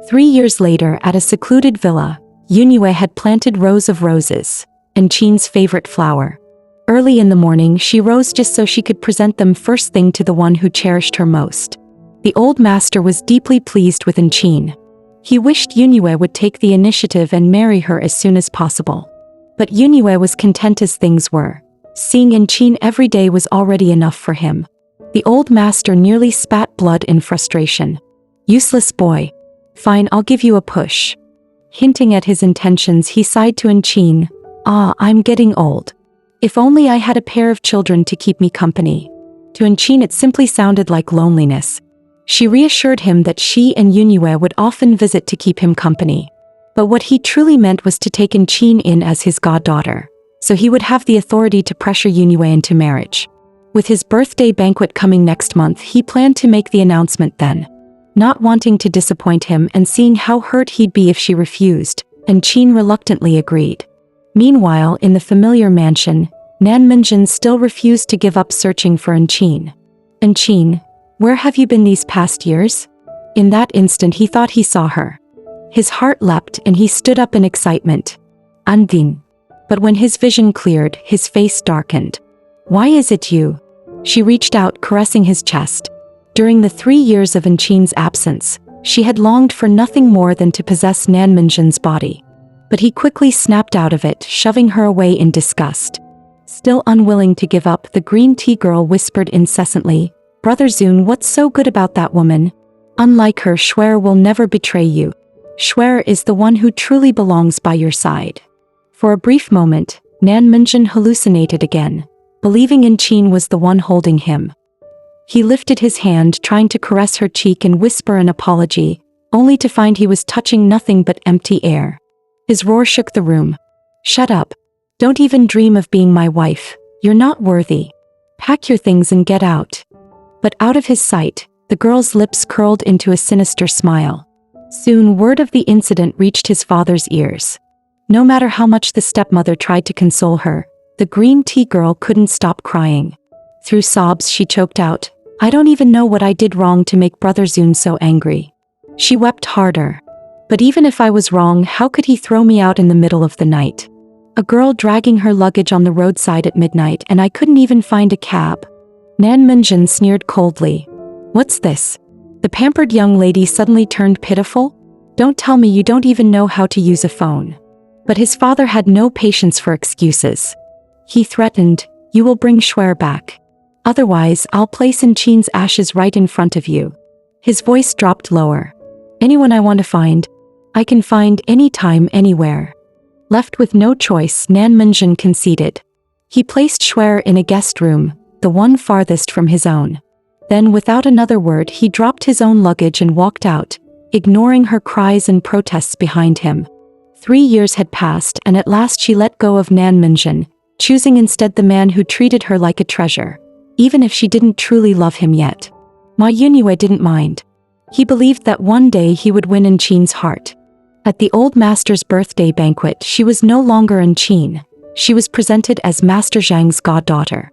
3 years later, at a secluded villa, Yunue had planted rows of roses, Qin's favorite flower. Early in the morning, she rose just so she could present them first thing to the one who cherished her most. The old master was deeply pleased with Qin. He wished Yunue would take the initiative and marry her as soon as possible. But Yunue was content as things were. Seeing Qin every day was already enough for him. The old master nearly spat blood in frustration. "Useless boy. Fine, I'll give you a push." Hinting at his intentions, he sighed to Qin, "Ah, I'm getting old. If only I had a pair of children to keep me company." To Qin it simply sounded like loneliness. She reassured him that she and Yunue would often visit to keep him company. But what he truly meant was to take Qin in as his goddaughter, so he would have the authority to pressure Yunue into marriage. With his birthday banquet coming next month, he planned to make the announcement then. Not wanting to disappoint him and seeing how hurt he'd be if she refused, Enchin reluctantly agreed. Meanwhile, in the familiar mansion, Nan Minjin still refused to give up searching for Enchin. Enchin, where have you been these past years? In that instant he thought he saw her. His heart leapt and he stood up in excitement. Andin. But when his vision cleared, his face darkened. Why is it you? She reached out, caressing his chest. During the 3 years of Enchin's absence, she had longed for nothing more than to possess Nan Minjin's body. But he quickly snapped out of it, shoving her away in disgust. Still unwilling to give up, the green tea girl whispered incessantly, Brother Zun, what's so good about that woman? Unlike her, Schwer will never betray you. Schwer is the one who truly belongs by your side. For a brief moment, Nan Minjin hallucinated again, believing Enchin was the one holding him. He lifted his hand, trying to caress her cheek and whisper an apology, only to find he was touching nothing but empty air. His roar shook the room. Shut up. Don't even dream of being my wife. You're not worthy. Pack your things and get out. But out of his sight, the girl's lips curled into a sinister smile. Soon word of the incident reached his father's ears. No matter how much the stepmother tried to console her, the green tea girl couldn't stop crying. Through sobs she choked out, I don't even know what I did wrong to make Brother Zun so angry. She wept harder. But even if I was wrong, how could he throw me out in the middle of the night? A girl dragging her luggage on the roadside at midnight and I couldn't even find a cab. Nan Minjin sneered coldly. What's this? The pampered young lady suddenly turned pitiful? Don't tell me you don't even know how to use a phone. But his father had no patience for excuses. He threatened, you will bring Schwer back. Otherwise, I'll place Enchin's ashes right in front of you. His voice dropped lower. Anyone I want to find, I can find anytime, anywhere. Left with no choice, Nan Minjin conceded. He placed Schwer in a guest room, the one farthest from his own. Then without another word he dropped his own luggage and walked out, ignoring her cries and protests behind him. 3 years had passed and at last she let go of Nan Minjin, choosing instead the man who treated her like a treasure, even if she didn't truly love him yet. Ma Yunyue didn't mind. He believed that one day he would win Enchin's heart. At the old master's birthday banquet she was no longer Enchin. She was presented as Master Zhang's goddaughter.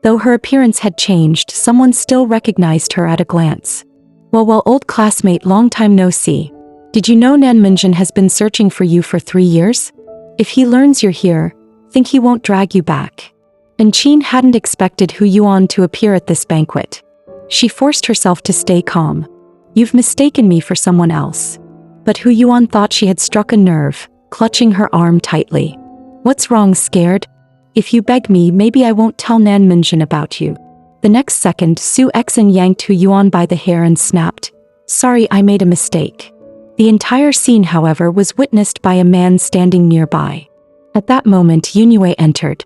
Though her appearance had changed, someone still recognized her at a glance. Well, old classmate, long time no see. Did you know Nan Minjin has been searching for you for 3 years? If he learns you're here, think he won't drag you back. Enchin hadn't expected Hu Yuan to appear at this banquet. She forced herself to stay calm. You've mistaken me for someone else. But Hu Yuan thought she had struck a nerve, clutching her arm tightly. What's wrong, scared? If you beg me, maybe I won't tell Nan Minjin about you. The next second, Su Exin yanked Hu Yuan by the hair and snapped, Sorry, I made a mistake. The entire scene, however, was witnessed by a man standing nearby. At that moment, Yunyue entered.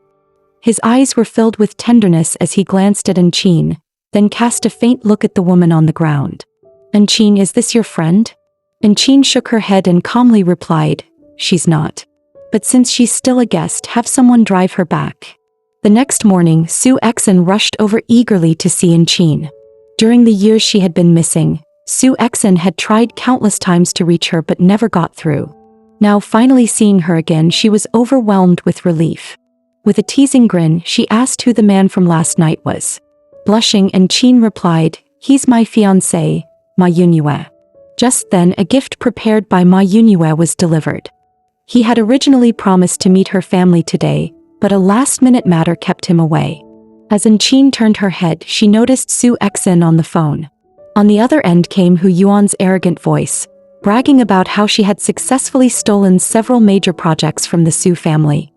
His eyes were filled with tenderness as he glanced at Enchin, then cast a faint look at the woman on the ground. Enchin, is this your friend? Enchin shook her head and calmly replied, She's not. But since she's still a guest, have someone drive her back. The next morning, Su Exin rushed over eagerly to see Enchin. During the years she had been missing, Su Exin had tried countless times to reach her but never got through. Now finally seeing her again, she was overwhelmed with relief. With a teasing grin, she asked who the man from last night was. Blushing, Enchin replied, He's my fiance, Ma Yunyue. Just then, a gift prepared by Ma Yunyue was delivered. He had originally promised to meet her family today, but a last-minute matter kept him away. As Enchin turned her head, she noticed Su Exin on the phone. On the other end came Hu Yuan's arrogant voice, bragging about how she had successfully stolen several major projects from the Su family.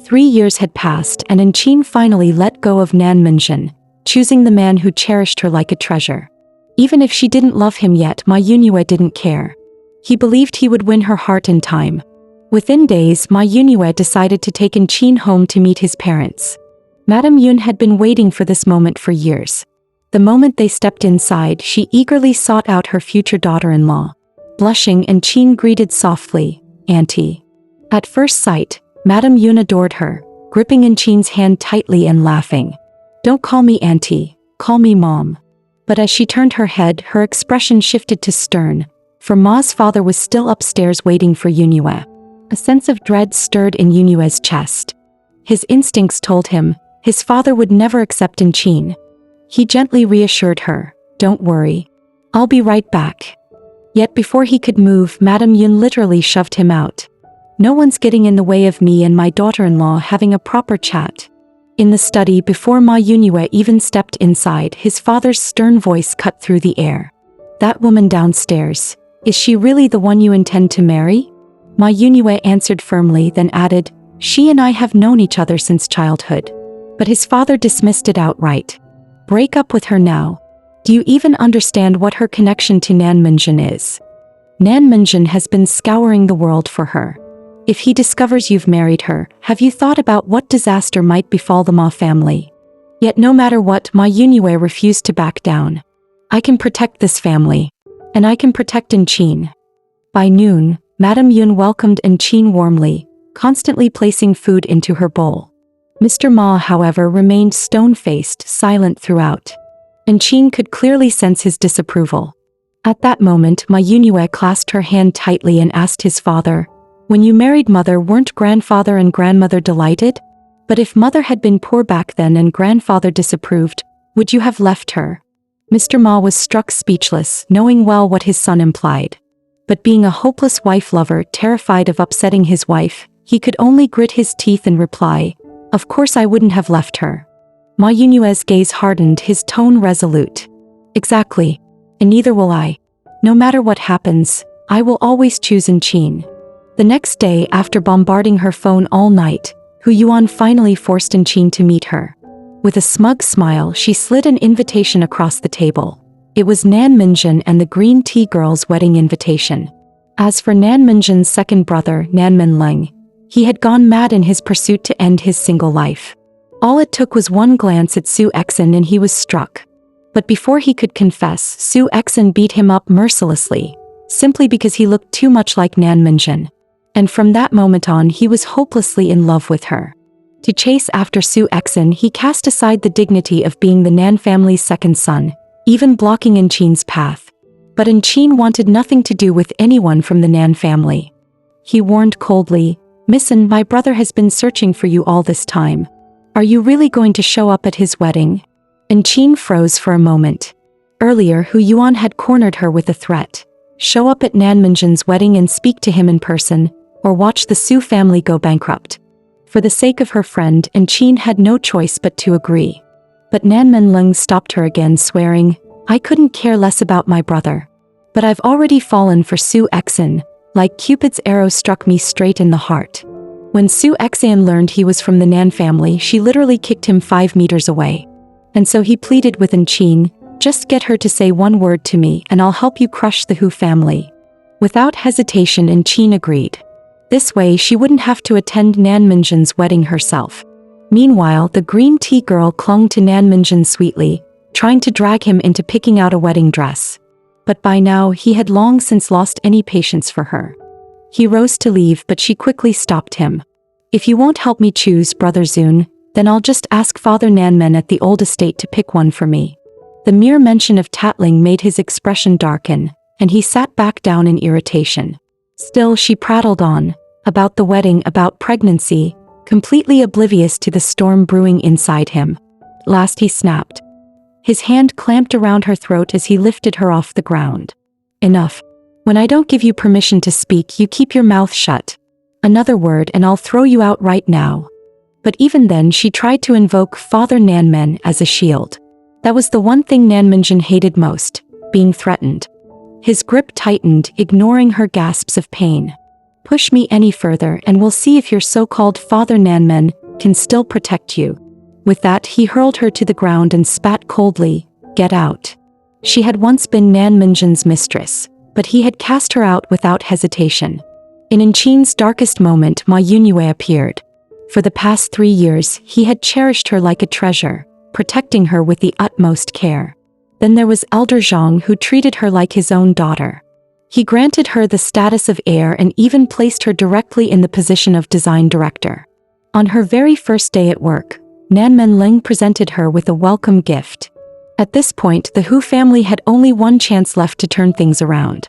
3 years had passed and Enchin finally let go of Nan Minjin, choosing the man who cherished her like a treasure. Even if she didn't love him yet, Ma Yunyue didn't care. He believed he would win her heart in time. Within days, Ma Yunyue decided to take Enchin home to meet his parents. Madame Yun had been waiting for this moment for years. The moment they stepped inside, she eagerly sought out her future daughter-in-law. Blushing, Enchin greeted softly, Auntie. At first sight, Madame Yun adored her, gripping Enchin's hand tightly and laughing. Don't call me Auntie, call me Mom. But as she turned her head, her expression shifted to stern, for Ma's father was still upstairs waiting for Yunhua. A sense of dread stirred in Yunua's chest. His instincts told him his father would never accept Enchin. He gently reassured her, "Don't worry. I'll be right back." Yet before he could move, Madame Yun literally shoved him out. "No one's getting in the way of me and my daughter-in-law having a proper chat." In the study, before Ma Yunhua even stepped inside, his father's stern voice cut through the air. "That woman downstairs, is she really the one you intend to marry?" Ma Yunhua answered firmly, then added, "She and I have known each other since childhood." But his father dismissed it outright. "Break up with her now. Do you even understand what her connection to Nan Minjin is? Nan Minjin has been scouring the world for her. If he discovers you've married her, have you thought about what disaster might befall the Ma family?" Yet no matter what, Ma Yunhua refused to back down. "I can protect this family. And I can protect Enchin." By noon, Madame Yun welcomed Enchin warmly, constantly placing food into her bowl. Mr. Ma, however, remained stone-faced, silent throughout. Enchin could clearly sense his disapproval. At that moment, Ma Yunhua clasped her hand tightly and asked his father, "When you married mother, weren't grandfather and grandmother delighted? But if mother had been poor back then and grandfather disapproved, would you have left her?" Mr. Ma was struck speechless, knowing well what his son implied. But being a hopeless wife-lover, terrified of upsetting his wife, he could only grit his teeth and reply, "Of course I wouldn't have left her." Ma Yunua's gaze hardened, his tone resolute. "Exactly. And neither will I. No matter what happens, I will always choose Enchin." The next day, after bombarding her phone all night, Hu Yuan finally forced Enchin to meet her. With a smug smile, she slid an invitation across the table. It was Nan Minjin and the Green Tea Girl's wedding invitation. As for Nan Minjin's second brother, Nan Minleng, he had gone mad in his pursuit to end his single life. All it took was one glance at Su Exin and he was struck. But before he could confess, Su Exin beat him up mercilessly, simply because he looked too much like Nan Minjin. And from that moment on, he was hopelessly in love with her. To chase after Su Exin, he cast aside the dignity of being the Nan family's second son, even blocking Enchin's path. But Enchin wanted nothing to do with anyone from the Nan family. He warned coldly, "Missin, my brother has been searching for you all this time. Are you really going to show up at his wedding?" Enchin froze for a moment. Earlier, Hu Yuan had cornered her with a threat. Show up at Nan Minjin's wedding and speak to him in person, or watch the Su family go bankrupt. For the sake of her friend, Enchin had no choice but to agree. But Nan Minleng stopped her again, swearing, "I couldn't care less about my brother. But I've already fallen for Su Exin, like Cupid's arrow struck me straight in the heart." When Su Exin learned he was from the Nan family, she literally kicked him 5 meters away. And so he pleaded with Enchin, "Just get her to say one word to me and I'll help you crush the Hu family." Without hesitation, Enchin agreed. This way she wouldn't have to attend Nan Minjin's wedding herself. Meanwhile, the Green Tea Girl clung to Nan Minjin sweetly, trying to drag him into picking out a wedding dress. But by now, he had long since lost any patience for her. He rose to leave, but she quickly stopped him. "If you won't help me choose, Brother Zun, then I'll just ask Father Nanmen at the old estate to pick one for me." The mere mention of tattling made his expression darken, and he sat back down in irritation. Still, she prattled on, about the wedding, about pregnancy, completely oblivious to the storm brewing inside him. Last he snapped. His hand clamped around her throat as he lifted her off the ground. "Enough. When I don't give you permission to speak, you keep your mouth shut. Another word and I'll throw you out right now." But even then, she tried to invoke Father Nanmen as a shield. That was the one thing Nan Minjin hated most, being threatened. His grip tightened, ignoring her gasps of pain. "Push me any further and we'll see if your so-called Father Nanmen can still protect you." With that, he hurled her to the ground and spat coldly, "Get out." She had once been Nan Minjin's mistress, but he had cast her out without hesitation. In Enchin's darkest moment, Ma Yunhua appeared. For the past 3 years, he had cherished her like a treasure, protecting her with the utmost care. Then there was Elder Zhang, who treated her like his own daughter. He granted her the status of heir and even placed her directly in the position of design director. On her very first day at work, Nan Menling presented her with a welcome gift. At this point, the Hu family had only one chance left to turn things around.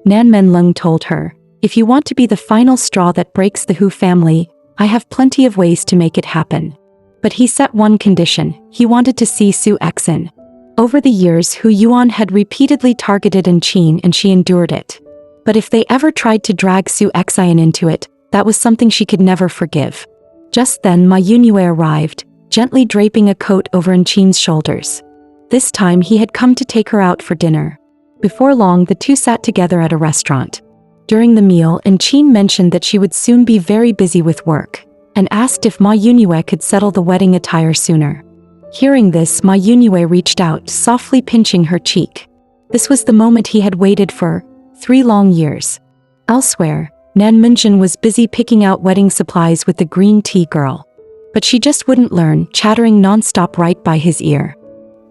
Nan Menlung told her, "If you want to be the final straw that breaks the Hu family, I have plenty of ways to make it happen." But he set one condition: he wanted to see Su Exin. Over the years, Hu Yuan had repeatedly targeted Qin and she endured it. But if they ever tried to drag Su Exin into it, that was something she could never forgive. Just then Ma Yunue arrived, gently draping a coat over Qin's shoulders. This time he had come to take her out for dinner. Before long, the two sat together at a restaurant. During the meal, Qin mentioned that she would soon be very busy with work, and asked if Ma Yunue could settle the wedding attire sooner. Hearing this, Ma Yunue reached out, softly pinching her cheek. This was the moment he had waited for 3 long years. Elsewhere, Nan Minjin was busy picking out wedding supplies with the green tea girl. But she just wouldn't learn, chattering nonstop right by his ear.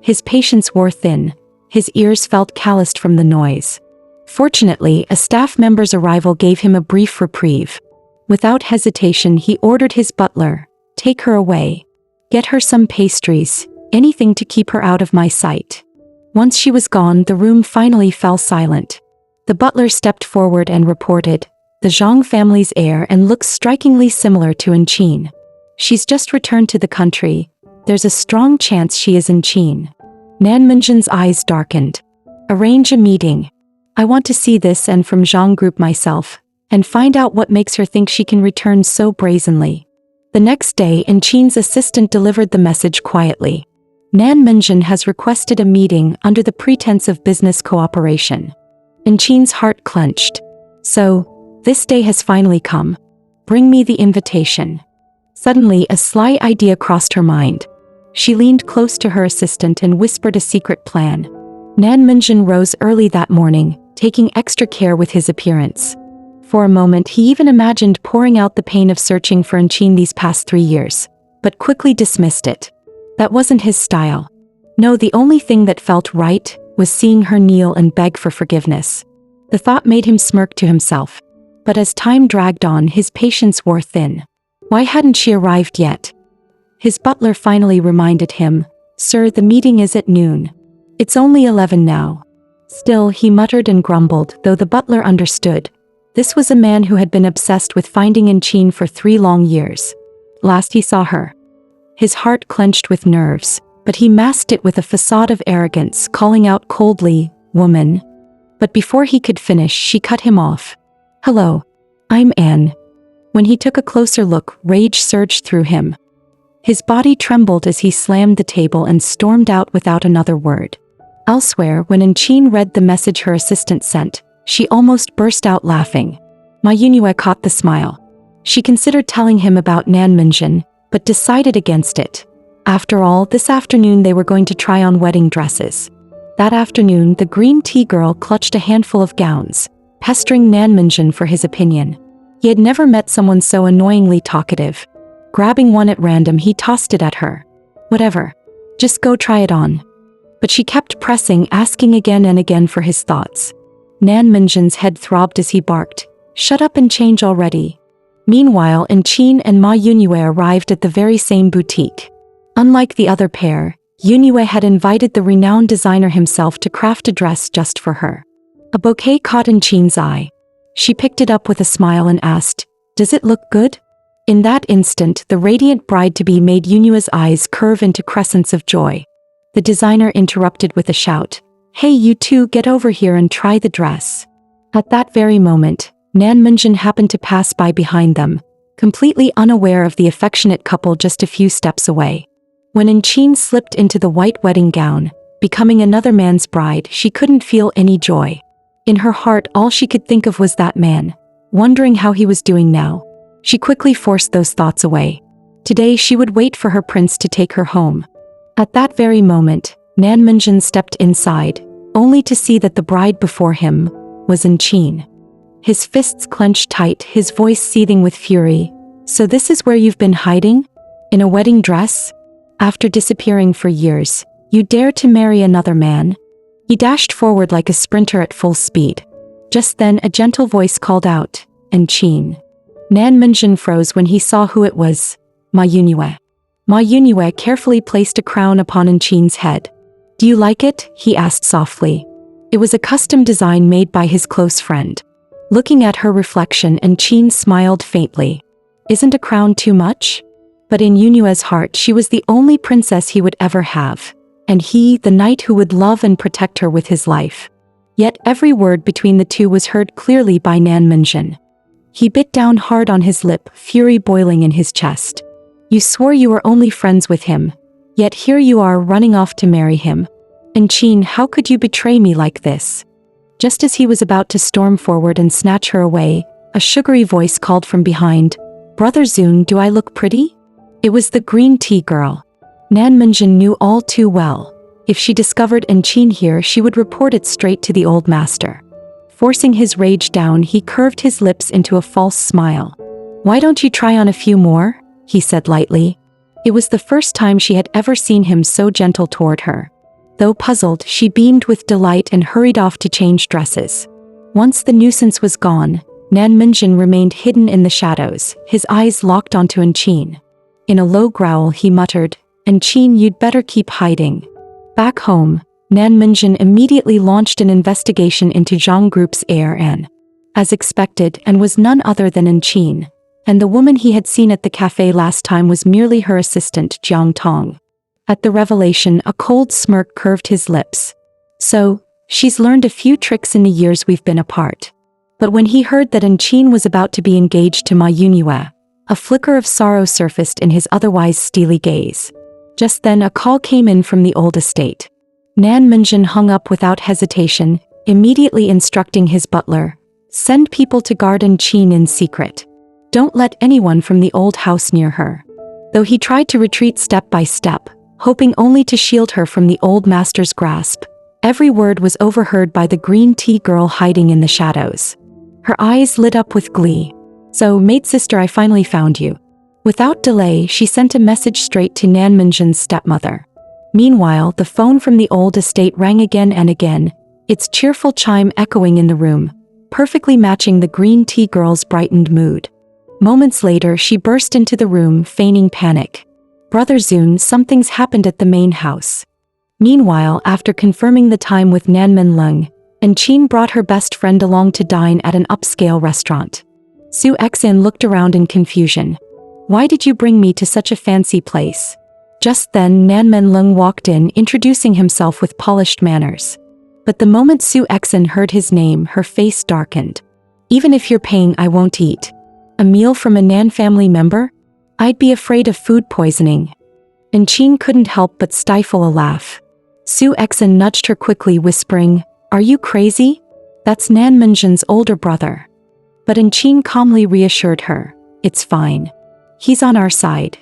His patience wore thin. His ears felt calloused from the noise. Fortunately, a staff member's arrival gave him a brief reprieve. Without hesitation, he ordered his butler, "Take her away. Get her some pastries, anything to keep her out of my sight." Once she was gone, the room finally fell silent. The butler stepped forward and reported, "The Zhang family's heir and looks strikingly similar to Qin. She's just returned to the country. There's a strong chance she is Qin." Nan Minjin's eyes darkened. "Arrange a meeting. I want to see this and from Zhang group myself, and find out what makes her think she can return so brazenly." The next day, Qin's assistant delivered the message quietly. Nan Minjin has requested a meeting under the pretense of business cooperation. Qin's heart clenched. "So, this day has finally come. Bring me the invitation." Suddenly, a sly idea crossed her mind. She leaned close to her assistant and whispered a secret plan. Nan Minjin rose early that morning, taking extra care with his appearance. For a moment, he even imagined pouring out the pain of searching for Qin these past 3 years, but quickly dismissed it. That wasn't his style. No, the only thing that felt right was seeing her kneel and beg for forgiveness. The thought made him smirk to himself. But as time dragged on, his patience wore thin. Why hadn't she arrived yet? His butler finally reminded him, "Sir, the meeting is at noon. It's only 11 now." Still, he muttered and grumbled, though the butler understood. This was a man who had been obsessed with finding Qin for 3 long years. Last he saw her. His heart clenched with nerves, but he masked it with a facade of arrogance, calling out coldly, "Woman." But before he could finish, she cut him off. "Hello. I'm Anne." When he took a closer look, rage surged through him. His body trembled as he slammed the table and stormed out without another word. Elsewhere, when Qin read the message her assistant sent, she almost burst out laughing. Ma Yunue caught the smile. She considered telling him about Nan Minjin, but decided against it. After all, this afternoon they were going to try on wedding dresses. That afternoon, the green tea girl clutched a handful of gowns, pestering Nan Minjin for his opinion. He had never met someone so annoyingly talkative. Grabbing one at random, he tossed it at her. "Whatever. Just go try it on." But she kept pressing, asking again and again for his thoughts. Nan Minjin's head throbbed as he barked, "Shut up and change already." Meanwhile, Qin and Ma Yunue arrived at the very same boutique. Unlike the other pair, Yunue had invited the renowned designer himself to craft a dress just for her. A bouquet caught Qin's eye. She picked it up with a smile and asked, "Does it look good?" In that instant, the radiant bride-to-be made Yunue's eyes curve into crescents of joy. The designer interrupted with a shout, "Hey, you two, get over here and try the dress." At that very moment, Nan Minjin happened to pass by behind them, completely unaware of the affectionate couple just a few steps away. When Qin slipped into the white wedding gown, becoming another man's bride, she couldn't feel any joy. In her heart, all she could think of was that man, wondering how he was doing now. She quickly forced those thoughts away. Today she would wait for her prince to take her home. At that very moment, Nan Minjin stepped inside, only to see that the bride before him was Qin. His fists clenched tight, his voice seething with fury. "So this is where you've been hiding? In a wedding dress? After disappearing for years, you dare to marry another man?" He dashed forward like a sprinter at full speed. Just then a gentle voice called out, "Qin." Nan Minjin froze when he saw who it was, Ma Yunue. Ma Yunue carefully placed a crown upon Qin's head. "Do you like it?" he asked softly. It was a custom design made by his close friend. Looking at her reflection, Enchin smiled faintly. Isn't a crown too much? But in Yunua's heart she was the only princess he would ever have. And he, the knight who would love and protect her with his life. Yet every word between the two was heard clearly by Nan Minjin. He bit down hard on his lip, fury boiling in his chest. You swore you were only friends with him. Yet here you are running off to marry him. Enchin, how could you betray me like this? Just as he was about to storm forward and snatch her away, a sugary voice called from behind, Brother Zun, do I look pretty? It was the green tea girl. Nan Minjin knew all too well. If she discovered Enchin here, she would report it straight to the old master. Forcing his rage down, he curved his lips into a false smile. Why don't you try on a few more? He said lightly. It was the first time she had ever seen him so gentle toward her. Though puzzled, she beamed with delight and hurried off to change dresses. Once the nuisance was gone, Nan Minjin remained hidden in the shadows, his eyes locked onto Enchin. In a low growl he muttered, Enchin, you'd better keep hiding. Back home, Nan Minjin immediately launched an investigation into Zhang Group's heir An. As expected, and was none other than Enchin, and the woman he had seen at the cafe last time was merely her assistant, Jiang Tong. At the revelation, a cold smirk curved his lips. So, she's learned a few tricks in the years we've been apart. But when he heard that Enchin was about to be engaged to Ma Yunhua, a flicker of sorrow surfaced in his otherwise steely gaze. Just then a call came in from the old estate. Nan Minjin hung up without hesitation, immediately instructing his butler, send people to guard Enchin in secret. Don't let anyone from the old house near her. Though he tried to retreat step by step, hoping only to shield her from the old master's grasp, every word was overheard by the green tea girl hiding in the shadows. Her eyes lit up with glee. So, maid sister, I finally found you. Without delay, she sent a message straight to Nan Minjin's stepmother. Meanwhile, the phone from the old estate rang again and again, its cheerful chime echoing in the room, perfectly matching the green tea girl's brightened mood. Moments later, she burst into the room, feigning panic. Brother Zun, something's happened at the main house. Meanwhile, after confirming the time with Nan Minlung, Enchin brought her best friend along to dine at an upscale restaurant. Su Exin looked around in confusion. Why did you bring me to such a fancy place? Just then Nan Minlung walked in, introducing himself with polished manners. But the moment Su Exin heard his name, her face darkened. Even if you're paying, I won't eat. A meal from a Nan family member? I'd be afraid of food poisoning. Enchin couldn't help but stifle a laugh. Su Exin nudged her quickly, whispering, Are you crazy? That's Nan Minjin's older brother. But Enchin calmly reassured her, It's fine. He's on our side.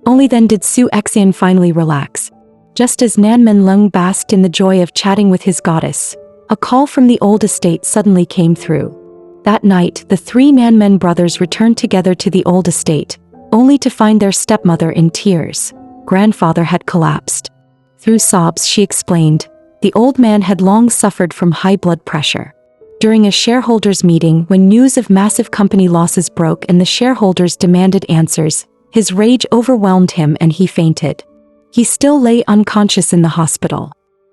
Only then did Su Exin finally relax. Just as Nan Minlung basked in the joy of chatting with his goddess, a call from the old estate suddenly came through. That night, the three Nanmen brothers returned together to the old estate, only to find their stepmother in tears. Grandfather had collapsed. Through sobs, she explained, the old man had long suffered from high blood pressure. During a shareholders' meeting, when news of massive company losses broke and the shareholders demanded answers, his rage overwhelmed him and he fainted. He still lay unconscious in the hospital.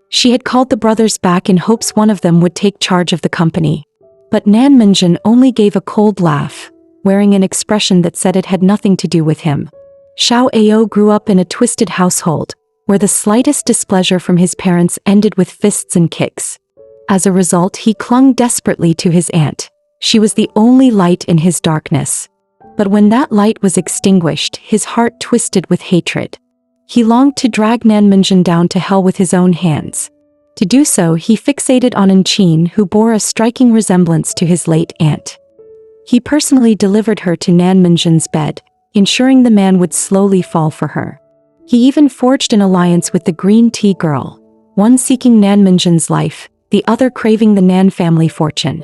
She had called the brothers back in hopes one of them would take charge of the company. But Nan Minjin only gave a cold laugh, wearing an expression that said it had nothing to do with him. Xiao Ao grew up in a twisted household, where the slightest displeasure from his parents ended with fists and kicks. As a result, he clung desperately to his aunt. She was the only light in his darkness. But when that light was extinguished, his heart twisted with hatred. He longed to drag Nan Minjin down to hell with his own hands. To do so, he fixated on Enchin, who bore a striking resemblance to his late aunt. He personally delivered her to Nan Minjin's bed, ensuring the man would slowly fall for her. He even forged an alliance with the green tea girl, one seeking Nan Minjin's life, the other craving the Nan family fortune.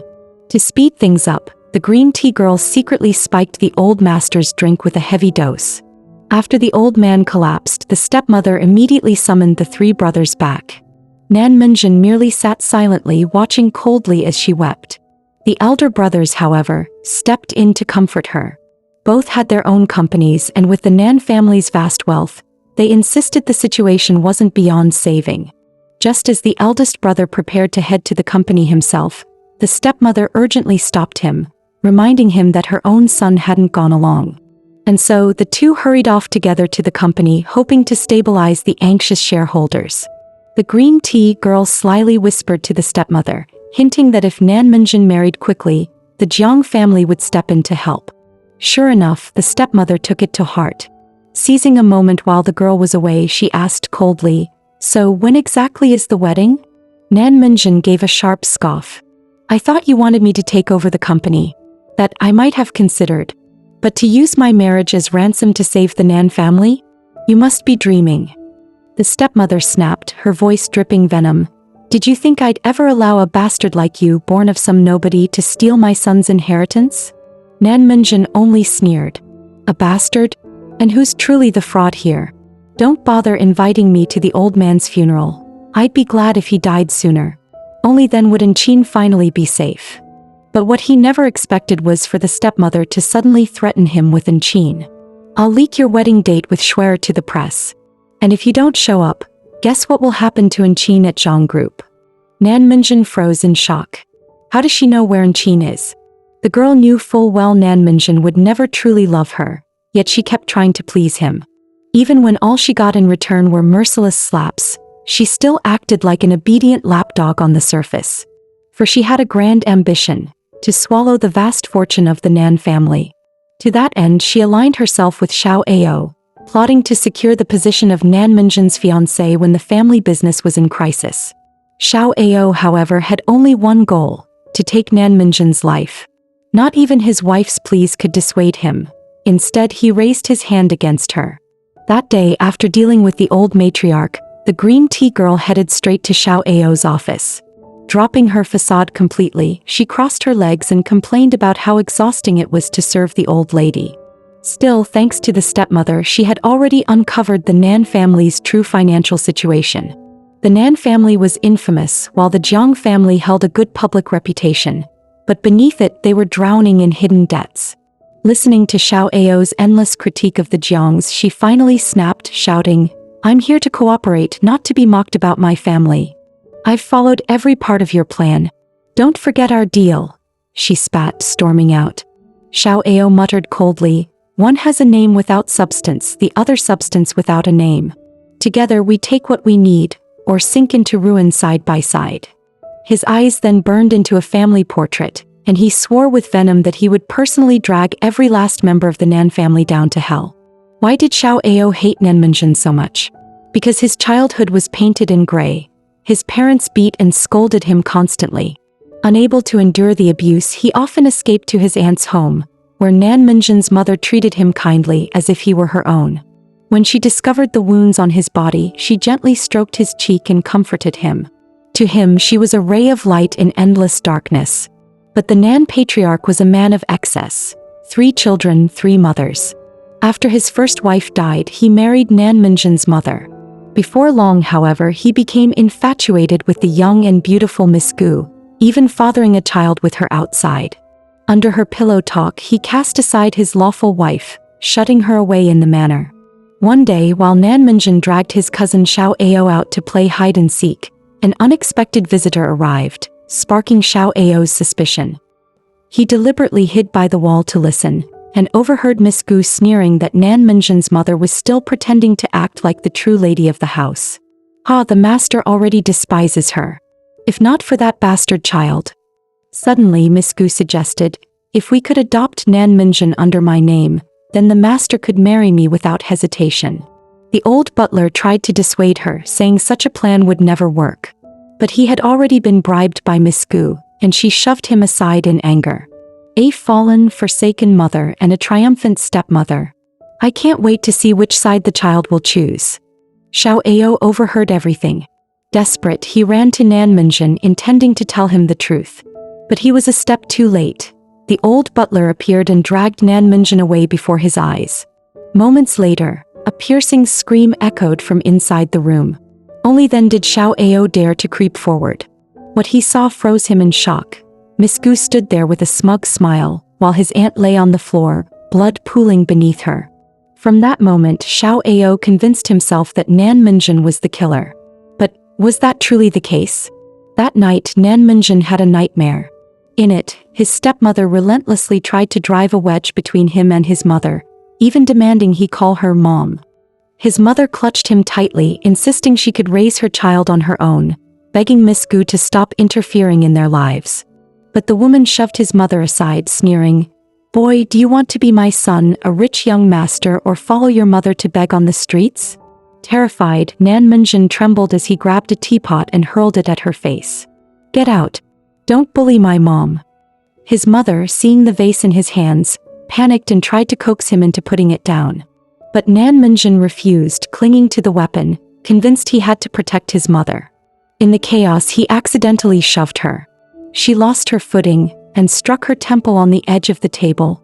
To speed things up, the green tea girl secretly spiked the old master's drink with a heavy dose. After the old man collapsed, the stepmother immediately summoned the three brothers back. Nan Minjin merely sat silently, watching coldly as she wept. The elder brothers, however, stepped in to comfort her. Both had their own companies, and with the Nan family's vast wealth, they insisted the situation wasn't beyond saving. Just as the eldest brother prepared to head to the company himself, the stepmother urgently stopped him, reminding him that her own son hadn't gone along. And so the two hurried off together to the company, hoping to stabilize the anxious shareholders. The green tea girl slyly whispered to the stepmother, hinting that if Nan Minjin married quickly, the Jiang family would step in to help. Sure enough, the stepmother took it to heart. Seizing a moment while the girl was away, she asked coldly, "So when exactly is the wedding?" Nan Minjin gave a sharp scoff. "I thought you wanted me to take over the company. That I might have considered. But to use my marriage as ransom to save the Nan family? You must be dreaming." The stepmother snapped, her voice dripping venom. "Did you think I'd ever allow a bastard like you, born of some nobody, to steal my son's inheritance?" Nan Minjin only sneered. "A bastard? And who's truly the fraud here? Don't bother inviting me to the old man's funeral. I'd be glad if he died sooner. Only then would Chin finally be safe." But what he never expected was for the stepmother to suddenly threaten him with Chin. "I'll leak your wedding date with Schwerer to the press. And if you don't show up, guess what will happen to Chin at Zhang Group?" Nan Minjin froze in shock. How does she know where Chin is? The girl knew full well Nan Minjin would never truly love her, yet she kept trying to please him. Even when all she got in return were merciless slaps, she still acted like an obedient lapdog on the surface. For she had a grand ambition: to swallow the vast fortune of the Nan family. To that end, she aligned herself with Xiao Ao, plotting to secure the position of Nan Minjin's fiance when the family business was in crisis. Xiao Ao, however, had only one goal: to take Nan Minjin's life. Not even his wife's pleas could dissuade him. Instead, he raised his hand against her. That day, after dealing with the old matriarch, the green tea girl headed straight to Xiao Ao's office. Dropping her facade completely, she crossed her legs and complained about how exhausting it was to serve the old lady. Still, thanks to the stepmother, she had already uncovered the Nan family's true financial situation. The Nan family was infamous, while the Jiang family held a good public reputation. But beneath it, they were drowning in hidden debts. Listening to Xiao Ao's endless critique of the Jiangs, she finally snapped, shouting, "I'm here to cooperate, not to be mocked about my family. I've followed every part of your plan. Don't forget our deal," she spat, storming out. Xiao Ao muttered coldly, "One has a name without substance, the other substance without a name. Together we take what we need, or sink into ruin side by side." His eyes then burned into a family portrait, and he swore with venom that he would personally drag every last member of the Nan family down to hell. Why did Xiao Ao hate Nan Minjin so much? Because his childhood was painted in gray. His parents beat and scolded him constantly. Unable to endure the abuse, he often escaped to his aunt's home, where Nan Minjin's mother treated him kindly as if he were her own. When she discovered the wounds on his body, she gently stroked his cheek and comforted him. To him, she was a ray of light in endless darkness. But the Nan patriarch was a man of excess. 3 children, 3 mothers. After his first wife died, he married Nan Minjin's mother. Before long, however, he became infatuated with the young and beautiful Miss Gu, even fathering a child with her outside. Under her pillow talk, he cast aside his lawful wife, shutting her away in the manor. One day, while Nan Minjin dragged his cousin Xiao Ao out to play hide-and-seek, an unexpected visitor arrived, sparking Xiao Ao's suspicion. He deliberately hid by the wall to listen, and overheard Miss Gu sneering that Nan Minjin's mother was still pretending to act like the true lady of the house. The master already despises her. If not for that bastard child. Suddenly, Miss Gu suggested, "If we could adopt Nan Minjin under my name, then the master could marry me without hesitation." The old butler tried to dissuade her, saying such a plan would never work. But he had already been bribed by Miss Gu, and she shoved him aside in anger. A fallen, forsaken mother and a triumphant stepmother. I can't wait to see which side the child will choose. Xiao Ao overheard everything. Desperate, he ran to Nan Minjin, intending to tell him the truth. But he was a step too late. The old butler appeared and dragged Nan Minjin away before his eyes. Moments later, a piercing scream echoed from inside the room. Only then did Xiao Ao dare to creep forward. What he saw froze him in shock. Miss Gu stood there with a smug smile, while his aunt lay on the floor, blood pooling beneath her. From that moment, Xiao Ao convinced himself that Nan Minjin was the killer. But Was that truly the case? That night, Nan Minjin had a nightmare. In it, his stepmother relentlessly tried to drive a wedge between him and his mother, even demanding he call her mom. His mother clutched him tightly, insisting she could raise her child on her own, begging Miss Gu to stop interfering in their lives. But the woman shoved his mother aside, sneering, "Boy, do you want to be my son, a rich young master, or follow your mother to beg on the streets?" Terrified, Nan Minjin trembled as he grabbed a teapot and hurled it at her face. "Get out. Don't bully my mom." His mother, seeing the vase in his hands, panicked and tried to coax him into putting it down. But Nan Minjin refused, clinging to the weapon, convinced he had to protect his mother. In the chaos, he accidentally shoved her. She lost her footing and struck her temple on the edge of the table,